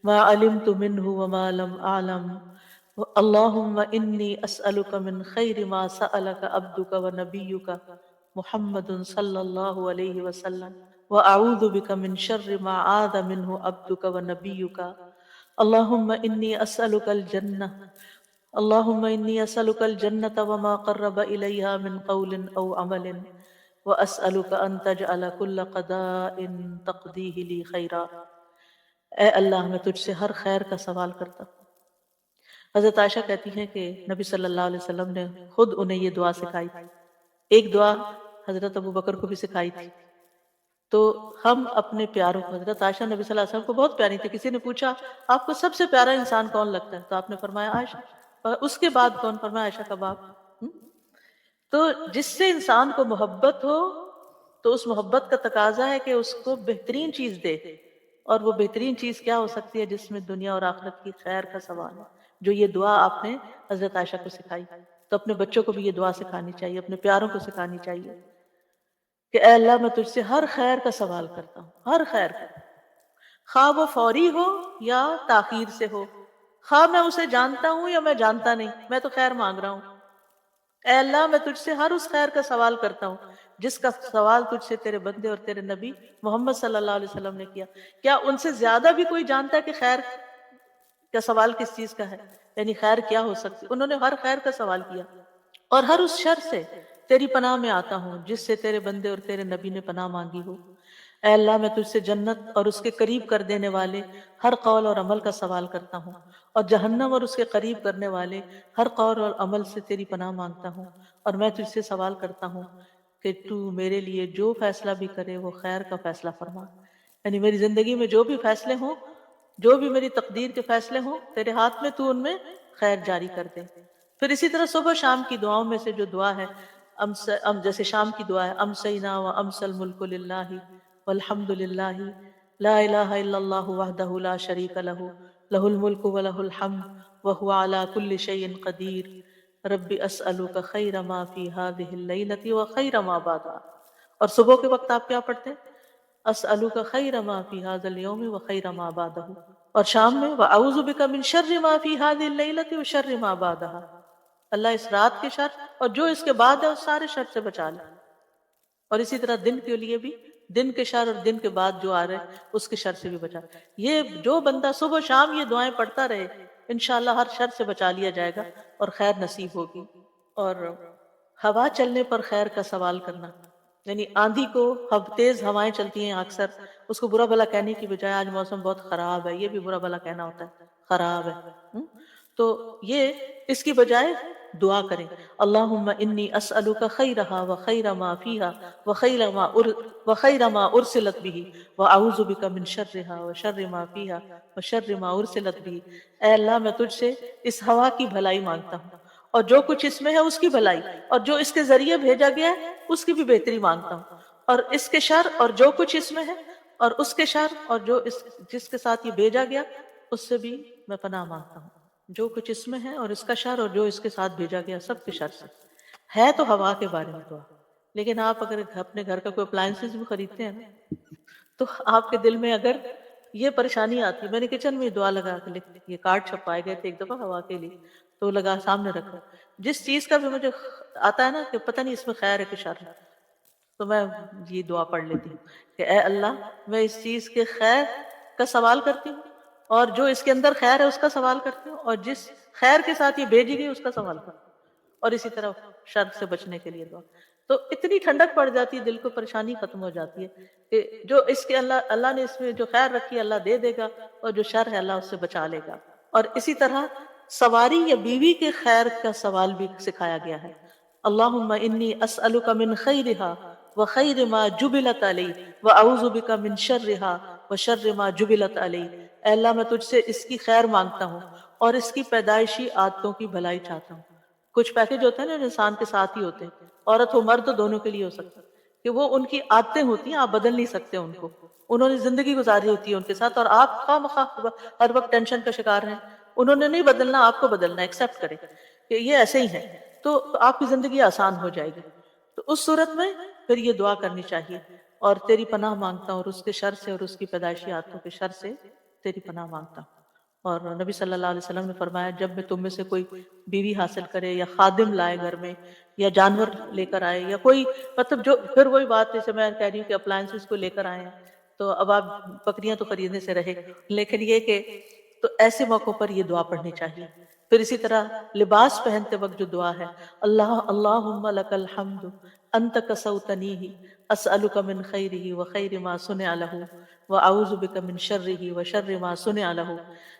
ما علمت منہ وما لم اعلم اللہم انی اسألک من خیر ما سألک عبدک ونبیک محمد صلی اللہ علیہ وسلم وأعوذ بک من شر ما عاذ منہ عبدک ونبیک اللہم انی اسألک الجنہ اللہم انی اسألک الجنة وما قرب الیہا من قول او عمل واسألک ان تجعل کل قضاء تقضیہ لی خیرا۔ اے اللہ میں تجھ سے ہر خیر کا سوال کرتا ہوں۔ حضرت عائشہ کہتی ہیں کہ نبی صلی اللہ علیہ وسلم نے خود انہیں یہ دعا سکھائی تھی، ایک دعا حضرت ابو بکر کو بھی سکھائی تھی۔ تو ہم اپنے پیاروں کو، حضرت عائشہ نبی صلی اللہ علیہ وسلم کو بہت پیاری تھی، کسی نے پوچھا آپ کو سب سے پیارا انسان کون لگتا ہے تو آپ نے فرمایا عائشہ، اور اس کے بعد کون؟ فرمایا عائشہ کا باپ۔ تو جس سے انسان کو محبت ہو تو اس محبت کا تقاضا ہے کہ اس کو بہترین چیز دے، اور وہ بہترین چیز کیا ہو سکتی ہے؟ جس میں دنیا اور آخرت کی خیر کا سوال ہے، جو یہ دعا آپ نے حضرت عائشہ کو سکھائی۔ تو اپنے بچوں کو بھی یہ دعا سکھانی چاہیے، اپنے پیاروں کو سکھانی چاہیے کہ اے اللہ میں تجھ سے ہر خیر کا سوال کرتا ہوں، ہر خیر کا، خواہ وہ فوری ہو یا تاخیر سے ہو، خواہ میں اسے جانتا ہوں یا میں جانتا نہیں، میں تو خیر مانگ رہا ہوں۔ اے اللہ میں تجھ سے ہر اس خیر کا سوال کرتا ہوں جس کا سوال تجھ سے تیرے بندے اور تیرے نبی محمد صلی اللہ علیہ وسلم نے کیا۔ کیا ان سے زیادہ بھی کوئی جانتا ہے کہ خیر کا سوال کس چیز کا ہے، یعنی خیر کیا ہو سکتی؟ انہوں نے ہر خیر کا سوال کیا، اور ہر اس شر سے تیری پناہ میں آتا ہوں جس سے تیرے بندے اور تیرے نبی نے پناہ مانگی ہو۔ اے اللہ میں تجھ سے جنت اور اس کے قریب کر دینے والے ہر قول اور عمل کا سوال کرتا ہوں، اور جہنم اور اس کے قریب کرنے والے ہر قول اور عمل سے تیری پناہ مانگتا ہوں، اور میں تجھ سے سوال کرتا ہوں کہ تو میرے لیے جو فیصلہ بھی کرے وہ خیر کا فیصلہ فرما، یعنی میری زندگی میں جو بھی فیصلے ہوں، جو بھی میری تقدیر کے فیصلے ہوں، تیرے ہاتھ میں تو ان میں خیر جاری کر دے۔ پھر اسی طرح صبح شام کی دعاؤں میں سے جو دعا ہے، جیسے شام کی دعا ہے امسینا و امس الملک للہ والحمد للہ لا الہ الا اللہ وحدہ لا شریک لہ لہ الملک ولہ الحمد وہو علی کل شیء قدیر رب اسألک خیر ما فی ہذہ اللیلۃ وخیر ما بعدہا۔ اور صبح کے وقت آپ کیا پڑھتے ہیں؟ اسألک خیر ما فی ھذا اليوم وخیر ما بعدہ، اور شام میں واعوذ بک من شر ما فی ھذہ اللیلۃ وشر ما بعدہا، اللہ اس رات کے شر اور جو اس کے بعد ہے اس سارے شر سے بچا لے۔ اور اسی طرح دن کے لیے بھی، دن کے شر اور دن کے بعد جو آ رہے اس کے شر سے بھی بچا۔ یہ جو بندہ صبح شام یہ دعائیں پڑھتا رہے انشاءاللہ ہر شر سے بچا لیا جائے گا اور خیر نصیب ہوگی۔ اور ہوا چلنے پر خیر کا سوال کرنا، یعنی آندھی کو، تیز ہوائیں چلتی ہیں اکثر، اس کو برا بھلا کہنے کی بجائے آج موسم بہت خراب ہے، یہ بھی برا بھلا کہنا ہوتا ہے، خراب ہے، تو یہ اس کی بجائے دعا کریں اللہم انی اسألک خیرہا وخیر ما فیہا وخیر ما ارسلت بہ واعوذ بک من شرہا وشر ما فیہا وشر ما ارسلت بہ۔ اے اللہ میں تجھ سے اس ہوا کی بھلائی مانگتا ہوں، اور جو کچھ اس میں ہے اس کی بھلائی، اور جو اس کے ذریعے بھیجا گیا ہے اس کی بھی بہتری مانگتا ہوں، اور اس کے شر اور جو کچھ اس میں ہے اور اس کے شر اور جو جس کے ساتھ یہ بھیجا گیا اس سے بھی میں پناہ مانگتا ہوں، جو کچھ اس میں ہے اور اس کا شر اور جو اس کے ساتھ بھیجا گیا سب کے شر سے۔ ہے تو ہوا کے بارے میں دعا، لیکن آپ اگر اپنے گھر کا کوئی اپلائنسز بھی خریدتے ہیں نا تو آپ کے دل میں اگر یہ پریشانی آتی ہے، میں نے کچن میں دعا لگا کے یہ کارڈ چھپائے گئے تھے ایک دفعہ ہوا کے لیے، تو لگا سامنے رکھا، جس چیز کا بھی مجھے آتا ہے نا کہ پتہ نہیں اس میں خیر ہے کہ شر ہے، تو میں یہ دعا پڑھ لیتی ہوں کہ اے اللہ میں اس چیز کے خیر کا سوال کرتی ہوں، اور جو اس کے اندر خیر ہے اس کا سوال کرتی ہوں، اور جس خیر کے ساتھ یہ بھیجی گئی اس کا سوال کرتی ہوں، اور اسی طرح شر سے بچنے کے لیے دعا۔ تو اتنی ٹھنڈک پڑ جاتی ہے، دل کو پریشانی ختم ہو جاتی ہے کہ جو اس کے اللہ نے اس میں جو خیر رکھی ہے اللہ دے دے گا، اور جو شر ہے اللہ اس سے بچا لے گا۔ اور اسی طرح سواری یا بیوی کے خیر کا سوال بھی سکھایا گیا ہے اللہم انی اسألک من خیرہا وخیر ما جبلت علیہ واعوذ بک من شرہا وشر ما جبلت علیہ۔ اے اللہ میں تجھ سے اس کی خیر مانگتا ہوں اور اس کی پیدائشی عادتوں کی بھلائی چاہتا ہوں۔ کچھ پیکج ہوتے ہیں نا انسان کے ساتھ ہی ہوتے ہیں، عورت ہو مرد دونوں کے لیے ہو سکتا ہے، کہ وہ ان کی عادتیں ہوتی ہیں، آپ بدل نہیں سکتے ان کو، انہوں نے زندگی گزاری ہوتی ہے ان کے ساتھ، اور آپ خواہ مخواہ ہر وقت ٹینشن کا شکار ہیں، انہوں نے نہیں بدلنا، آپ کو بدلنا، ایکسیپٹ کریں کہ یہ ایسے ہی ہیں، تو آپ کی زندگی آسان ہو جائے گی۔ تو اس صورت میں پھر یہ دعا کرنی چاہیے، اور تیری پناہ مانگتا ہوں، اور اس کے شر سے اور اس کی پیدائشی عادتوں کے شر سے تیری پناہ مانگتا ہوں۔ اور نبی صلی اللہ علیہ وسلم نے فرمایا جب میں تم میں سے کوئی بیوی حاصل کرے یا خادم لائے گھر میں یا جانور لے کر آئے یا کوئی مطلب جو، پھر وہی بات جیسے میں کہہ رہی ہوں کہ اپلائنسز کو لے کر آئے ہیں، تو اب آپ بکریاں تو خریدنے سے رہے، لیکن یہ کہ تو ایسے موقعوں پر یہ دعا پڑھنی چاہیے۔ پھر اسی طرح لباس پہنتے وقت جو دعا ہے، اللہم لک الحمد انت کسوتنیہ اسألک من خیرہ وخیر ما صنع لہ واعوذ بک من شرہ وشر ما صنع لہ۔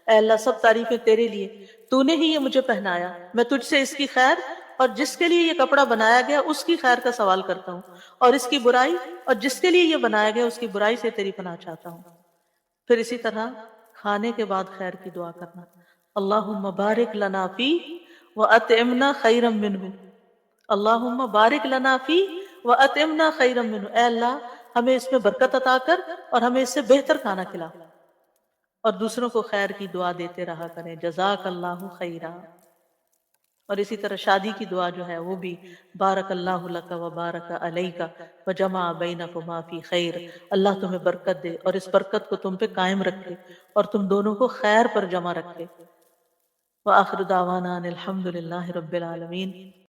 اے اللہ سب تعریفیں تیرے لیے، تو نے ہی یہ مجھے پہنایا، میں تجھ سے اس کی خیر اور جس کے لیے یہ کپڑا بنایا گیا اس کی خیر کا سوال کرتا ہوں، اور اس کی برائی اور جس کے لیے یہ بنایا گیا اس کی برائی سے تیری پناہ چاہتا ہوں۔ پھر اسی طرح کھانے کے بعد خیر کی دعا کرنا، اللہم بارک لنا فی واطعمنا خیرا منہ، اللہم بارک لنا فی واطعمنا خیرا منہ، اے اللہ ہمیں اس میں برکت عطا کر اور ہمیں اس سے بہتر کھانا کھلا، اور دوسروں کو خیر کی دعا دیتے رہا کریں، جزاک اللہ خیرا۔ اور اسی طرح شادی کی دعا جو ہے وہ بھی بارک اللہ لک و بارک علیک و جمع بینکما فی خیر، اللہ تمہیں برکت دے اور اس برکت کو تم پہ قائم رکھے اور تم دونوں کو خیر پر جمع رکھے۔ وآخر دعوانا ان الحمد للہ رب العالمین۔